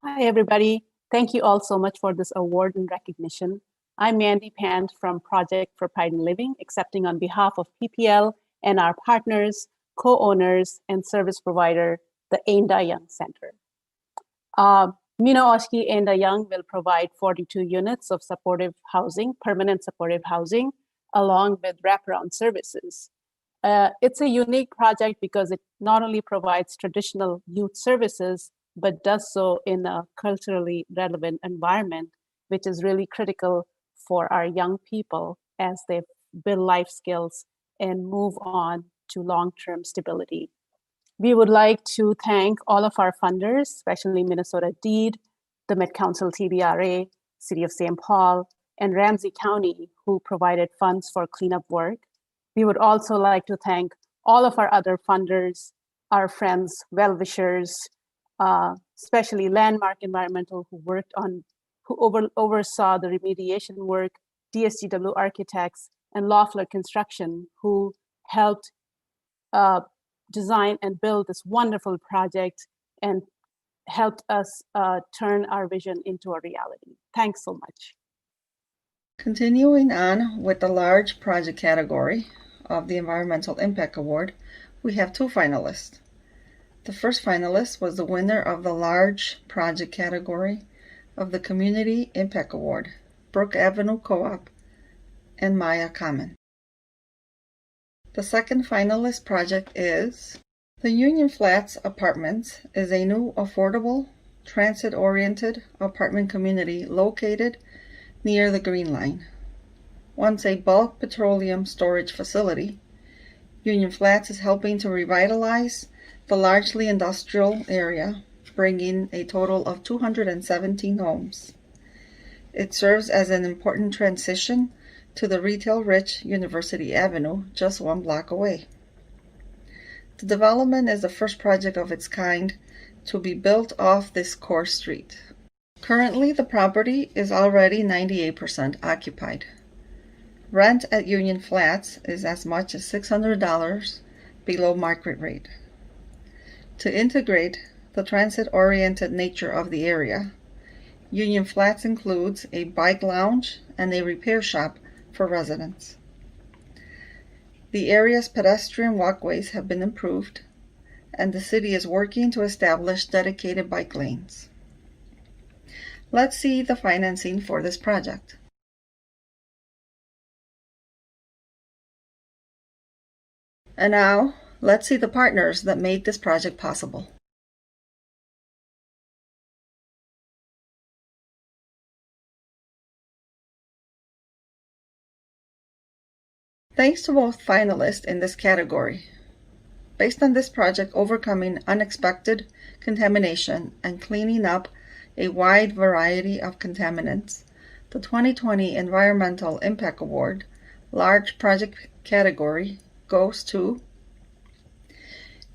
Hi, everybody. Thank you all so much for this award and recognition. I'm Mandy Pand from Project for Pride in Living, accepting on behalf of PPL and our partners, co-owners and service provider, the Ainda Young Center. Mina Oshki Ainda Young will provide 42 units of supportive housing, permanent supportive housing, along with wraparound services. It's a unique project because it not only provides traditional youth services, but does so in a culturally relevant environment, which is really critical for our young people as they build life skills and move on to long-term stability. We would like to thank all of our funders, especially Minnesota DEED, the Met-Council TBRA, City of St. Paul, and Ramsey County, who provided funds for cleanup work. We would also like to thank all of our other funders, our friends, well-wishers, especially Landmark Environmental, who oversaw the remediation work, DSGW Architects, and Loeffler Construction, who helped design and build this wonderful project and helped us turn our vision into a reality. Thanks so much. Continuing on with the large project category of the Environmental Impact Award, we have two finalists. The first finalist was the winner of the large project category of the Community Impact Award, Brook Avenue Co-op and Maya Common. The second finalist project is the Union Flats Apartments is a new, affordable, transit-oriented apartment community located near the Green Line. Once a bulk petroleum storage facility, Union Flats is helping to revitalize the largely industrial area, bringing a total of 217 homes. It serves as an important transition to the retail-rich University Avenue, just 1 block away. The development is the first project of its kind to be built off this core street. Currently, the property is already 98% occupied. Rent at Union Flats is as much as $600 below market rate. To integrate the transit-oriented nature of the area, Union Flats includes a bike lounge and a repair shop for residents. The area's pedestrian walkways have been improved, and the city is working to establish dedicated bike lanes. Let's see the financing for this project. And now, let's see the partners that made this project possible. Thanks to both finalists in this category. Based on this project overcoming unexpected contamination and cleaning up a wide variety of contaminants, the 2020 Environmental Impact Award, Large Project category, goes to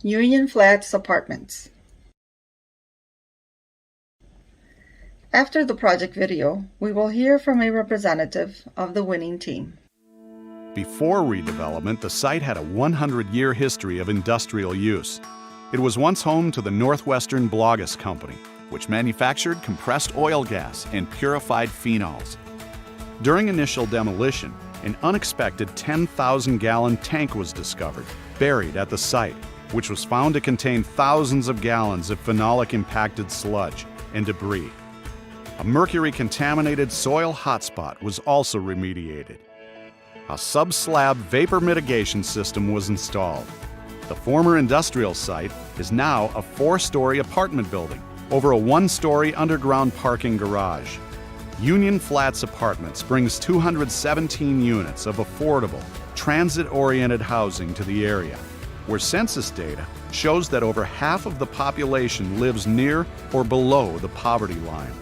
Union Flats Apartments. After the project video, we will hear from a representative of the winning team. Before redevelopment, the site had a 100-year history of industrial use. It was once home to the Northwestern Blogus Company, which manufactured compressed oil gas and purified phenols. During initial demolition, an unexpected 10,000-gallon tank was discovered, buried at the site, which was found to contain thousands of gallons of phenolic-impacted sludge and debris. A mercury-contaminated soil hotspot was also remediated. A sub-slab vapor mitigation system was installed. The former industrial site is now a 4-story apartment building over a 1-story underground parking garage. Union Flats Apartments brings 217 units of affordable, transit-oriented housing to the area, where census data shows that over half of the population lives near or below the poverty line.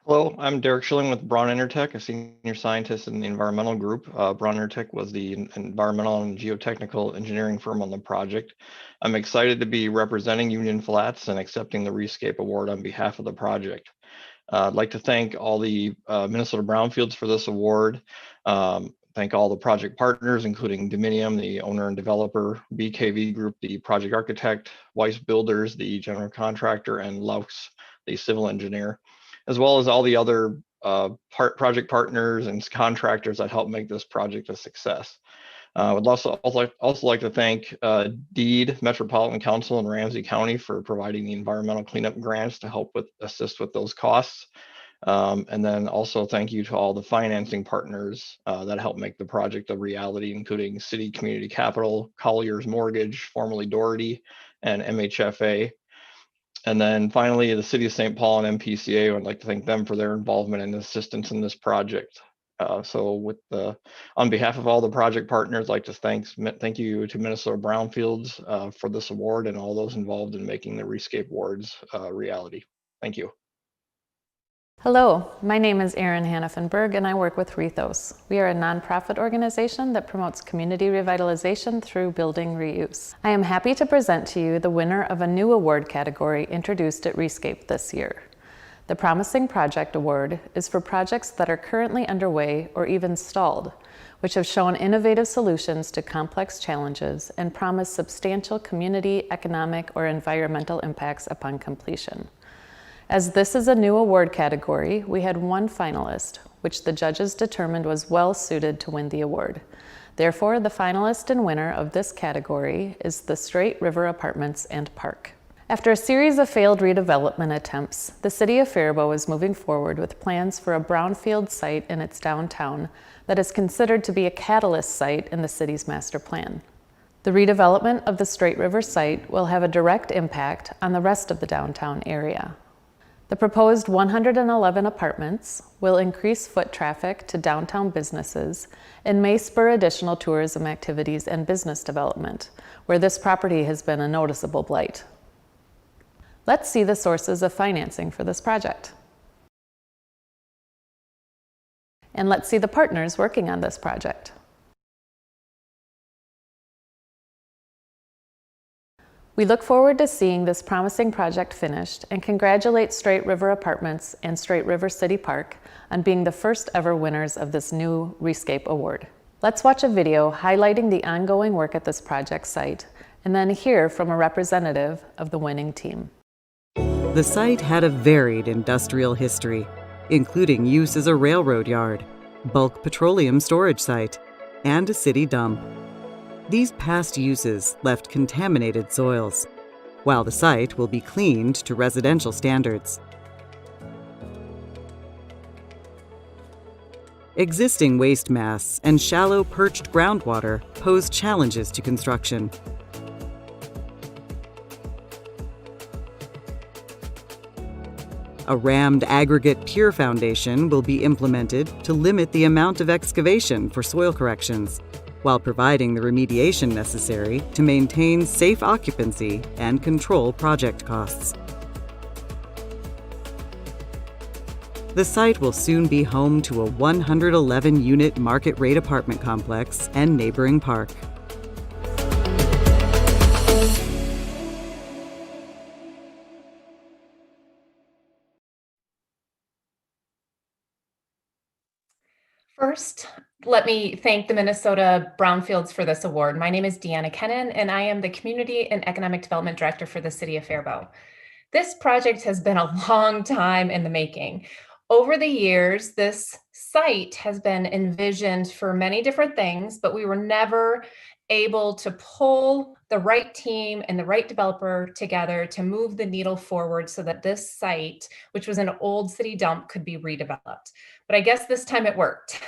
Hello, I'm Derek Schilling with Braun Intertech, a senior scientist in the environmental group. Braun Intertech was the environmental and geotechnical engineering firm on the project. I'm excited to be representing Union Flats and accepting the ReScape Award on behalf of the project. I'd like to thank all the Minnesota Brownfields for this award. Thank all the project partners, including Dominium, the owner and developer, BKV Group, the project architect, Weiss Builders, the general contractor, and Laux, the civil engineer, as well as all the other project partners and contractors that helped make this project a success. I would also like to thank DEED, Metropolitan Council, and Ramsey County for providing the environmental cleanup grants to help assist with those costs. And then also thank you to all the financing partners that helped make the project a reality, including City Community Capital, Collier's Mortgage, formerly Doherty, and MHFA. And then finally, the City of St. Paul and MPCA, I would like to thank them for their involvement and assistance in this project. On behalf of all the project partners, I'd like to thank you to Minnesota Brownfields for this award and all those involved in making the ReScape Awards a reality. Thank you. Hello, my name is Erin Hannafenberg and I work with Rethos. We are a nonprofit organization that promotes community revitalization through building reuse. I am happy to present to you the winner of a new award category introduced at ReScape this year. The Promising Project Award is for projects that are currently underway or even stalled, which have shown innovative solutions to complex challenges and promise substantial community, economic, or environmental impacts upon completion. As this is a new award category, we had one finalist, which the judges determined was well suited to win the award. Therefore, the finalist and winner of this category is the Straight River Apartments and Park. After a series of failed redevelopment attempts, the City of Faribault is moving forward with plans for a brownfield site in its downtown that is considered to be a catalyst site in the city's master plan. The redevelopment of the Straight River site will have a direct impact on the rest of the downtown area. The proposed 111 apartments will increase foot traffic to downtown businesses and may spur additional tourism activities and business development, where this property has been a noticeable blight. Let's see the sources of financing for this project. And let's see the partners working on this project. We look forward to seeing this promising project finished and congratulate Straight River Apartments and Straight River City Park on being the first ever winners of this new ReScape Award. Let's watch a video highlighting the ongoing work at this project site and then hear from a representative of the winning team. The site had a varied industrial history, including use as a railroad yard, bulk petroleum storage site, and a city dump. These past uses left contaminated soils, while the site will be cleaned to residential standards. Existing waste mass and shallow perched groundwater pose challenges to construction. A rammed aggregate pier foundation will be implemented to limit the amount of excavation for soil corrections, while providing the remediation necessary to maintain safe occupancy and control project costs. The site will soon be home to a 111-unit market rate apartment complex and neighboring park. First, let me thank the Minnesota Brownfields for this award. My name is Deanna Kennan, and I am the Community and Economic Development Director for the City of Faribault. This project has been a long time in the making. Over the years, this site has been envisioned for many different things, but we were never able to pull the right team and the right developer together to move the needle forward so that this site, which was an old city dump, could be redeveloped. But I guess this time it worked.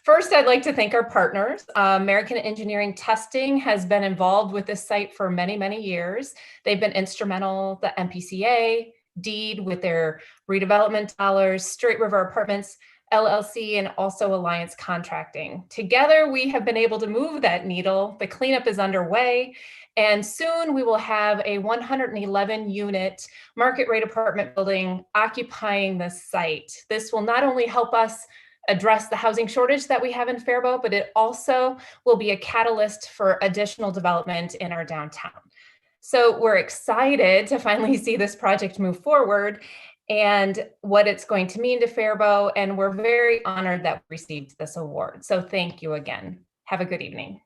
First, I'd like to thank our partners. American Engineering Testing has been involved with this site for many, many years. They've been instrumental, the MPCA, DEED with their redevelopment dollars, Straight River Apartments, LLC, and also Alliance Contracting. Together, we have been able to move that needle. The cleanup is underway, and soon we will have a 111-unit market rate apartment building occupying this site. This will not only help us address the housing shortage that we have in Faribault, but it also will be a catalyst for additional development in our downtown. So we're excited to finally see this project move forward and what it's going to mean to Faribault, and we're very honored that we received this award. So thank you again. Have a good evening.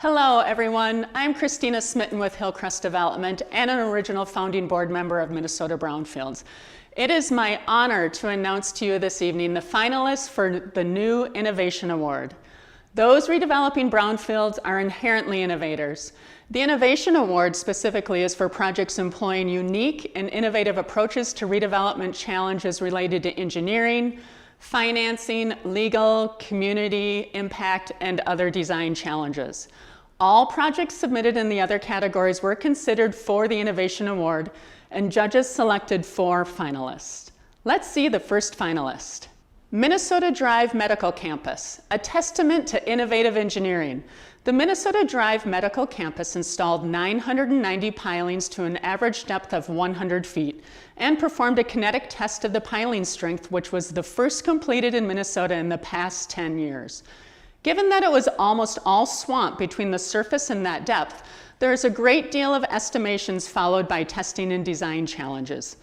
Hello, everyone. I'm Christina Smitten with Hillcrest Development and an original founding board member of Minnesota Brownfields. It is my honor to announce to you this evening the finalists for the new Innovation Award. Those redeveloping brownfields are inherently innovators. The Innovation Award specifically is for projects employing unique and innovative approaches to redevelopment challenges related to engineering, financing, legal, community, impact, and other design challenges. All projects submitted in the other categories were considered for the Innovation Award, and judges selected 4 finalists. Let's see the first finalist. Minnesota Drive Medical Campus, a testament to innovative engineering. The Minnesota Drive Medical Campus installed 990 pilings to an average depth of 100 feet and performed a kinetic test of the piling strength, which was the first completed in Minnesota in the past 10 years. Given that it was almost all swamp between the surface and that depth, there is a great deal of estimations followed by testing and design challenges.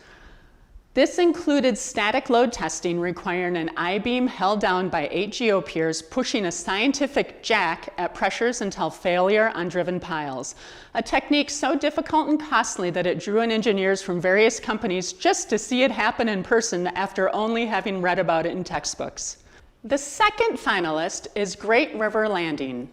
This included static load testing requiring an I-beam held down by 8 geopiers pushing a scientific jack at pressures until failure on driven piles, a technique so difficult and costly that it drew in engineers from various companies just to see it happen in person after only having read about it in textbooks. The second finalist is Great River Landing.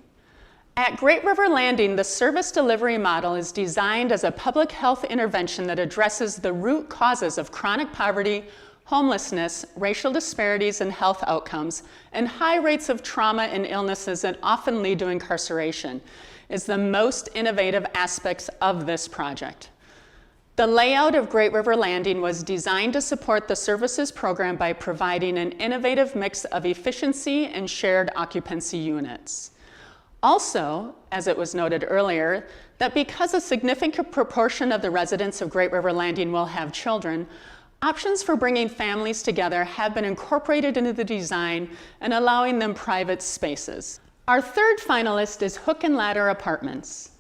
At Great River Landing, the service delivery model is designed as a public health intervention that addresses the root causes of chronic poverty, homelessness, racial disparities in health outcomes, and high rates of trauma and illnesses that often lead to incarceration, is the most innovative aspects of this project. The layout of Great River Landing was designed to support the services program by providing an innovative mix of efficiency and shared occupancy units. Also, as it was noted earlier, that because a significant proportion of the residents of Great River Landing will have children, options for bringing families together have been incorporated into the design and allowing them private spaces. Our third finalist is Hook and Ladder Apartments.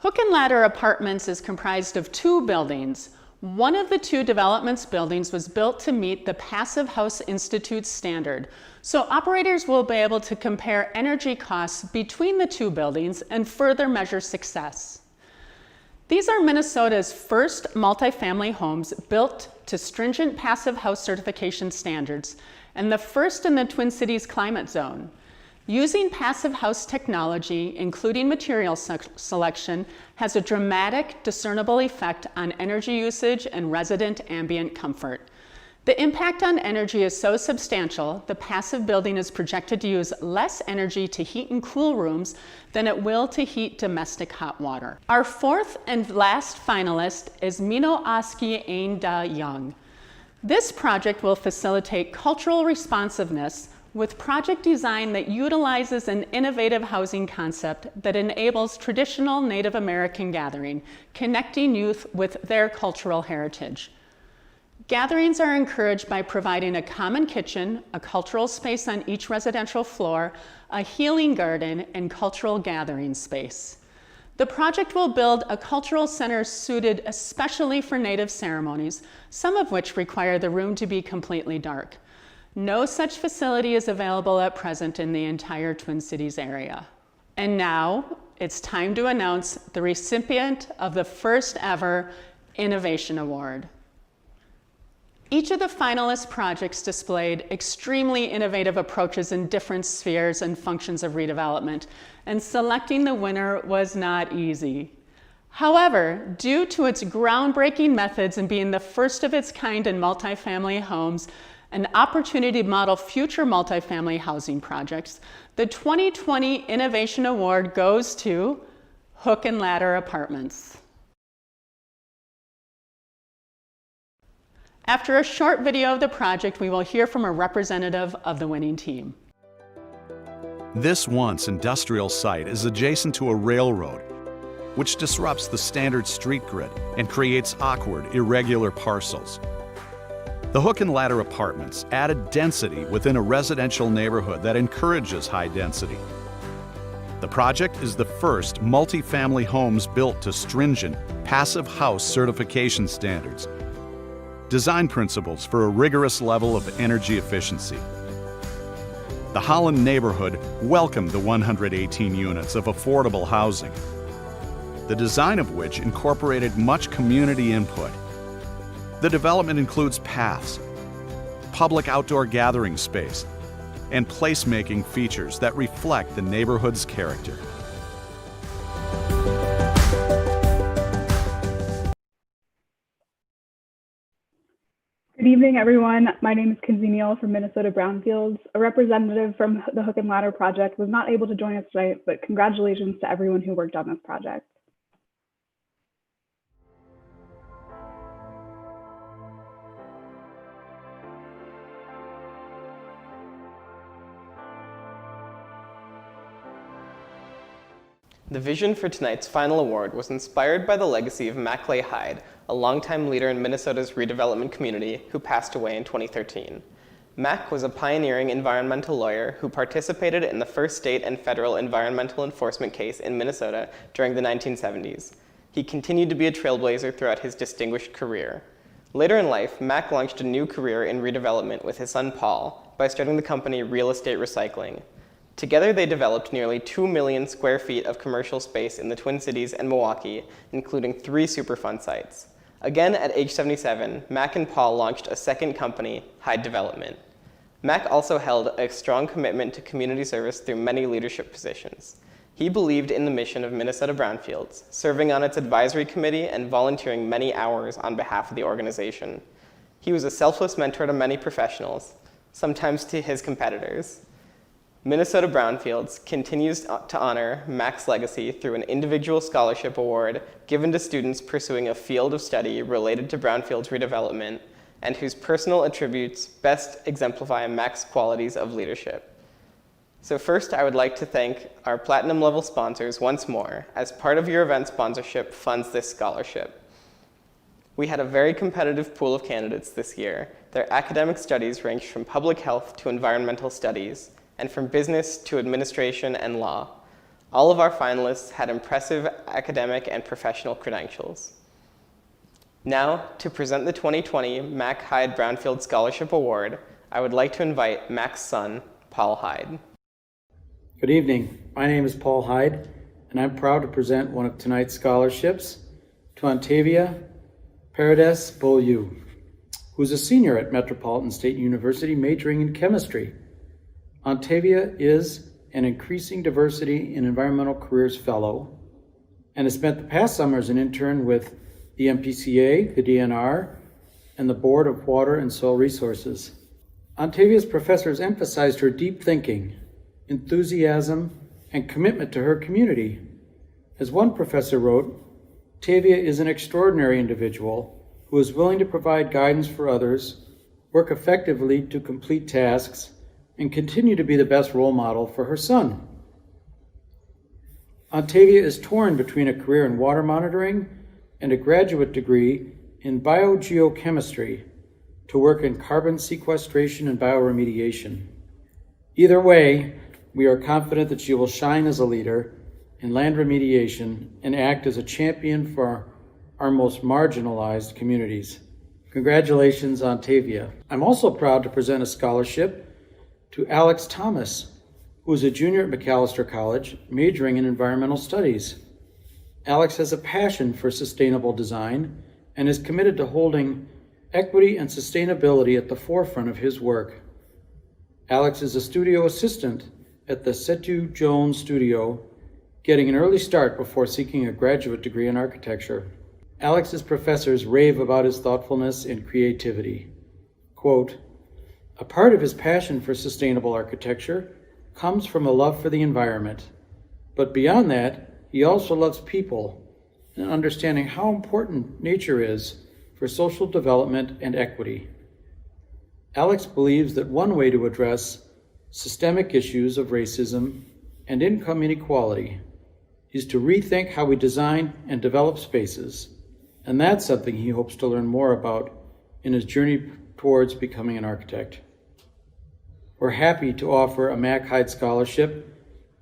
Hook and Ladder Apartments is comprised of 2 buildings. One of the 2 developments buildings was built to meet the Passive House Institute standard, so operators will be able to compare energy costs between the 2 buildings and further measure success. These are Minnesota's first multifamily homes built to stringent Passive House certification standards and the first in the Twin Cities climate zone. Using Passive House technology, including material selection, has a dramatic, discernible effect on energy usage and resident ambient comfort. The impact on energy is so substantial, the passive building is projected to use less energy to heat and cool rooms than it will to heat domestic hot water. Our fourth and last finalist is Mino Oski Ein Da Young. This project will facilitate cultural responsiveness with project design that utilizes an innovative housing concept that enables traditional Native American gathering, connecting youth with their cultural heritage. Gatherings are encouraged by providing a common kitchen, a cultural space on each residential floor, a healing garden, and cultural gathering space. The project will build a cultural center suited especially for Native ceremonies, some of which require the room to be completely dark. No such facility is available at present in the entire Twin Cities area. And now it's time to announce the recipient of the first ever Innovation Award. Each of the finalist projects displayed extremely innovative approaches in different spheres and functions of redevelopment, and selecting the winner was not easy. However, due to its groundbreaking methods and being the first of its kind in multifamily homes, an opportunity to model future multifamily housing projects, the 2020 Innovation Award goes to Hook and Ladder Apartments. After a short video of the project, we will hear from a representative of the winning team. This once industrial site is adjacent to a railroad, which disrupts the standard street grid and creates awkward, irregular parcels. The Hook and Ladder Apartments added density within a residential neighborhood that encourages high density. The project is the first multifamily homes built to stringent Passive House certification standards, design principles for a rigorous level of energy efficiency. the Holland neighborhood welcomed the 118 units of affordable housing, the design of which incorporated much community input. The development includes paths, public outdoor gathering space, and placemaking features that reflect the neighborhood's character. Good evening, everyone. My name is Kinsey Neal from Minnesota Brownfields. A representative from the Hook and Ladder project was not able to join us tonight, but congratulations to everyone who worked on this project. The vision for tonight's final award was inspired by the legacy of Mac Clay Hyde, a longtime leader in Minnesota's redevelopment community who passed away in 2013. Mac was a pioneering environmental lawyer who participated in the first state and federal environmental enforcement case in Minnesota during the 1970s. He continued to be a trailblazer throughout his distinguished career. Later in life, Mac launched a new career in redevelopment with his son Paul by starting the company Real Estate Recycling. Together, they developed nearly 2 million square feet of commercial space in the Twin Cities and Milwaukee, including 3 Superfund sites. Again, at age 77, Mac and Paul launched a second company, Hyde Development. Mac also held a strong commitment to community service through many leadership positions. He believed in the mission of Minnesota Brownfields, serving on its advisory committee and volunteering many hours on behalf of the organization. He was a selfless mentor to many professionals, sometimes to his competitors. Minnesota Brownfields continues to honor Mac's legacy through an individual scholarship award given to students pursuing a field of study related to Brownfields redevelopment and whose personal attributes best exemplify Mac's qualities of leadership. So first, I would like to thank our platinum level sponsors once more, as part of your event sponsorship funds this scholarship. We had a very competitive pool of candidates this year. Their academic studies ranged from public health to environmental studies, and from business to administration and law. All of our finalists had impressive academic and professional credentials. Now, to present the 2020 Mac Hyde Brownfield Scholarship Award, I would like to invite Mac's son, Paul Hyde. Good evening. My name is Paul Hyde, and I'm proud to present one of tonight's scholarships to Ontavia Paredes Beaulieu, who's a senior at Metropolitan State University majoring in chemistry. Ontavia is an Increasing Diversity in Environmental Careers Fellow and has spent the past summer as an intern with the MPCA, the DNR, and the Board of Water and Soil Resources. Ontavia's professors emphasized her deep thinking, enthusiasm, and commitment to her community. As one professor wrote, Tavia is an extraordinary individual who is willing to provide guidance for others, work effectively to complete tasks, and continue to be the best role model for her son. Ontavia is torn between a career in water monitoring and a graduate degree in biogeochemistry to work in carbon sequestration and bioremediation. Either way, we are confident that she will shine as a leader in land remediation and act as a champion for our most marginalized communities. Congratulations, Ontavia. I'm also proud to present a scholarship to Alex Thomas, who is a junior at McAllister College, majoring in environmental studies. Alex has a passion for sustainable design and is committed to holding equity and sustainability at the forefront of his work. Alex is a studio assistant at the Setu Jones Studio, getting an early start before seeking a graduate degree in architecture. Alex's professors rave about his thoughtfulness and creativity. Quote, "A part of his passion for sustainable architecture comes from a love for the environment. But beyond that, he also loves people and understanding how important nature is for social development and equity." Alex believes that one way to address systemic issues of racism and income inequality is to rethink how we design and develop spaces, and that's something he hopes to learn more about in his journey towards becoming an architect. We're happy to offer a Mac Hyde Scholarship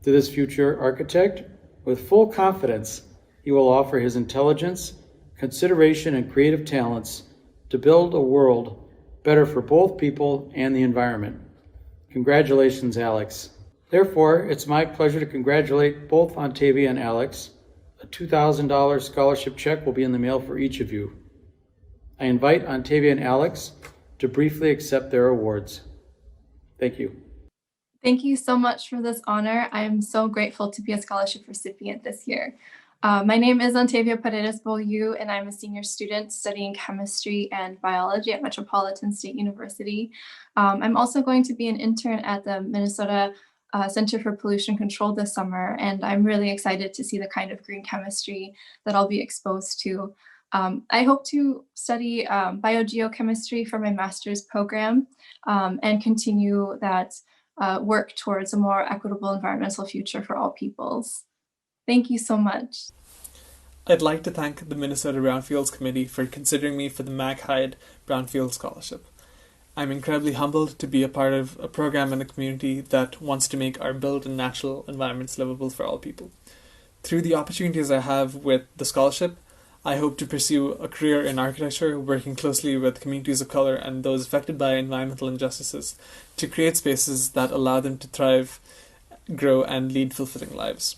to this future architect with full confidence he will offer his intelligence, consideration, and creative talents to build a world better for both people and the environment. Congratulations, Alex. Therefore, it's my pleasure to congratulate both Ontavia and Alex. A $2,000 scholarship check will be in the mail for each of you. I invite Ontavia and Alex to briefly accept their awards. Thank you. Thank you so much for this honor. I am so grateful to be a scholarship recipient this year. My name is Ontavia Paredes Beaulieu, and I'm a senior student studying chemistry and biology at Metropolitan State University. I'm also going to be an intern at the Minnesota Center for Pollution Control this summer, and I'm really excited to see the kind of green chemistry that I'll be exposed to. I hope to study biogeochemistry for my master's program and continue that work towards a more equitable environmental future for all peoples. Thank you so much. I'd like to thank the Minnesota Brownfields Committee for considering me for the Mac Hyde Brownfield Scholarship. I'm incredibly humbled to be a part of a program in a community that wants to make our built and natural environments livable for all people. Through the opportunities I have with the scholarship, I hope to pursue a career in architecture, working closely with communities of color and those affected by environmental injustices to create spaces that allow them to thrive, grow, and lead fulfilling lives.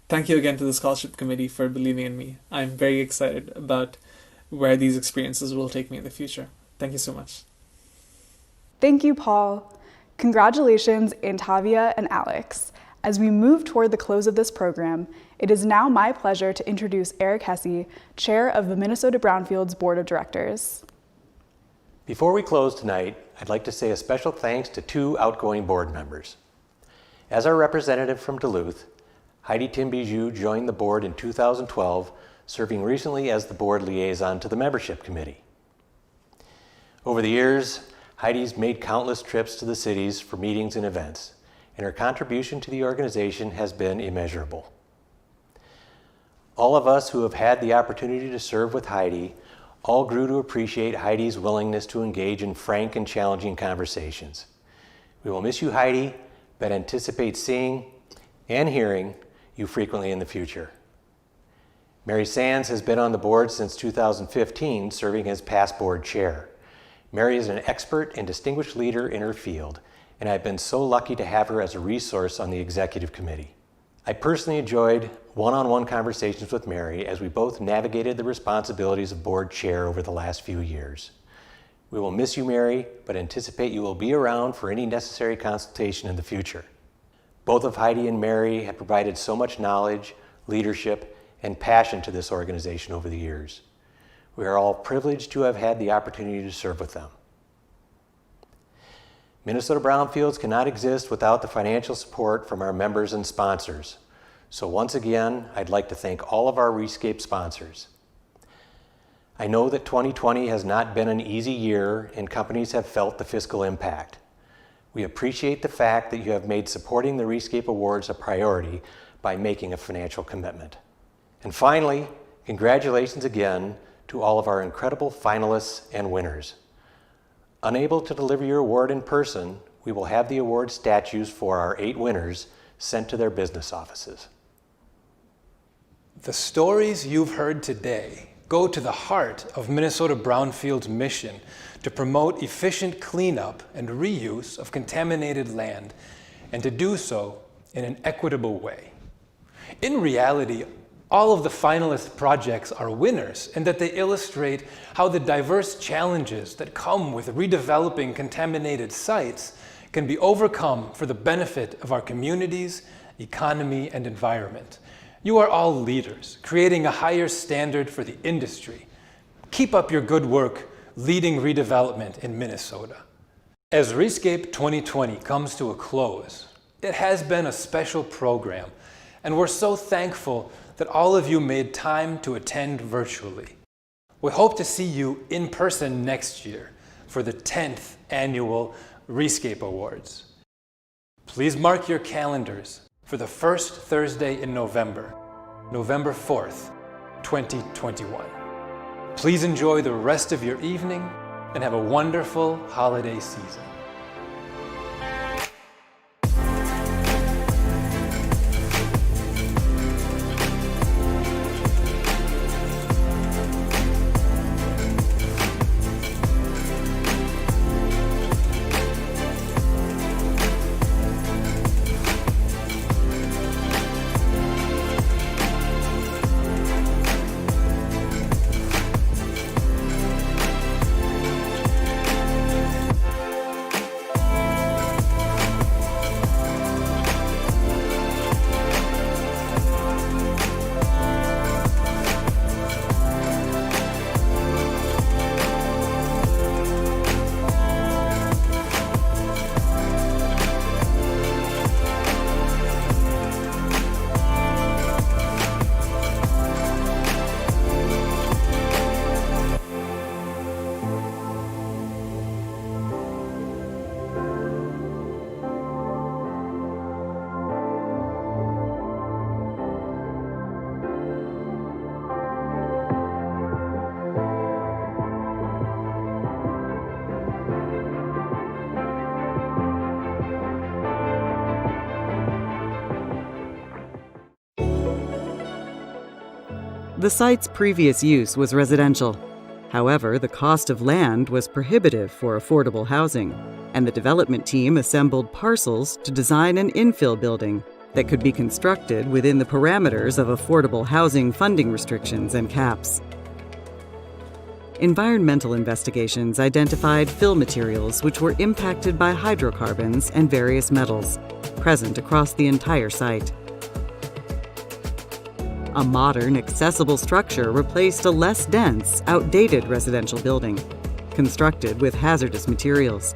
Thank you again to the Scholarship Committee for believing in me. I'm very excited about where these experiences will take me in the future. Thank you so much. Thank you, Paul. Congratulations, Ontavia and Alex. As we move toward the close of this program, it is now my pleasure to introduce Eric Hesse, Chair of the Minnesota Brownfields Board of Directors. Before we close tonight, I'd like to say a special thanks to two outgoing board members. As our representative from Duluth, Heidi Timbijou joined the board in 2012, serving recently as the board liaison to the membership committee. Over the years, Heidi's made countless trips to the cities for meetings and events, and her contribution to the organization has been immeasurable. All of us who have had the opportunity to serve with Heidi all grew to appreciate Heidi's willingness to engage in frank and challenging conversations. We will miss you, Heidi, but anticipate seeing and hearing you frequently in the future. Mary Sands has been on the board since 2015, serving as past board chair. Mary is an expert and distinguished leader in her field, and I've been so lucky to have her as a resource on the executive committee. I personally enjoyed one-on-one conversations with Mary as we both navigated the responsibilities of board chair over the last few years. We will miss you, Mary, but anticipate you will be around for any necessary consultation in the future. Both of Heidi and Mary have provided so much knowledge, leadership, and passion to this organization over the years. We are all privileged to have had the opportunity to serve with them. Minnesota Brownfields cannot exist without the financial support from our members and sponsors. So once again, I'd like to thank all of our ReScape sponsors. I know that 2020 has not been an easy year and companies have felt the fiscal impact. We appreciate the fact that you have made supporting the ReScape Awards a priority by making a financial commitment. And finally, congratulations again to all of our incredible finalists and winners. Unable to deliver your award in person, we will have the award statues for our 8 winners sent to their business offices. The stories you've heard today go to the heart of Minnesota Brownfield's mission to promote efficient cleanup and reuse of contaminated land, and to do so in an equitable way. In reality, all of the finalist projects are winners, and that they illustrate how the diverse challenges that come with redeveloping contaminated sites can be overcome for the benefit of our communities, economy, and environment. You are all leaders, creating a higher standard for the industry. Keep up your good work leading redevelopment in Minnesota. As ReScape 2020 comes to a close, it has been a special program, and we're so thankful that all of you made time to attend virtually. We hope to see you in person next year for the 10th annual ReScape Awards. Please mark your calendars for the first Thursday in November, November 4th, 2021. Please enjoy the rest of your evening and have a wonderful holiday season. The site's previous use was residential. However, the cost of land was prohibitive for affordable housing, and the development team assembled parcels to design an infill building that could be constructed within the parameters of affordable housing funding restrictions and caps. Environmental investigations identified fill materials which were impacted by hydrocarbons and various metals, present across the entire site. A modern, accessible structure replaced a less dense, outdated residential building, constructed with hazardous materials.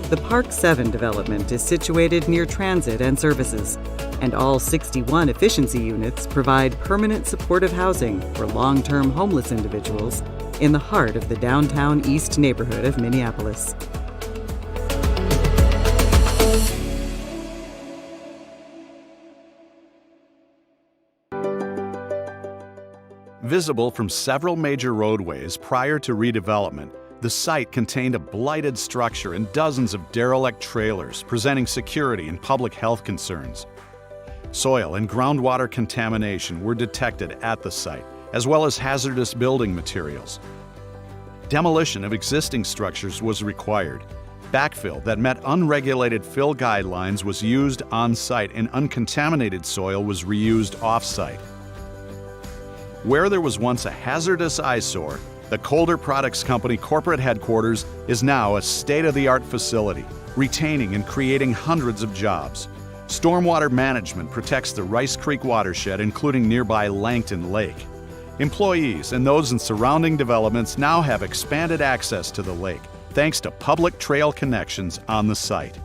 The Park 7 development is situated near transit and services, and all 61 efficiency units provide permanent supportive housing for long-term homeless individuals in the heart of the downtown East neighborhood of Minneapolis. Visible from several major roadways prior to redevelopment, the site contained a blighted structure and dozens of derelict trailers presenting security and public health concerns. Soil and groundwater contamination were detected at the site, as well as hazardous building materials. Demolition of existing structures was required. Backfill that met unregulated fill guidelines was used on-site, and uncontaminated soil was reused off-site. Where there was once a hazardous eyesore, the Colder Products Company corporate headquarters is now a state-of-the-art facility, retaining and creating hundreds of jobs. Stormwater management protects the Rice Creek watershed, including nearby Langton Lake. Employees and those in surrounding developments now have expanded access to the lake, thanks to public trail connections on the site.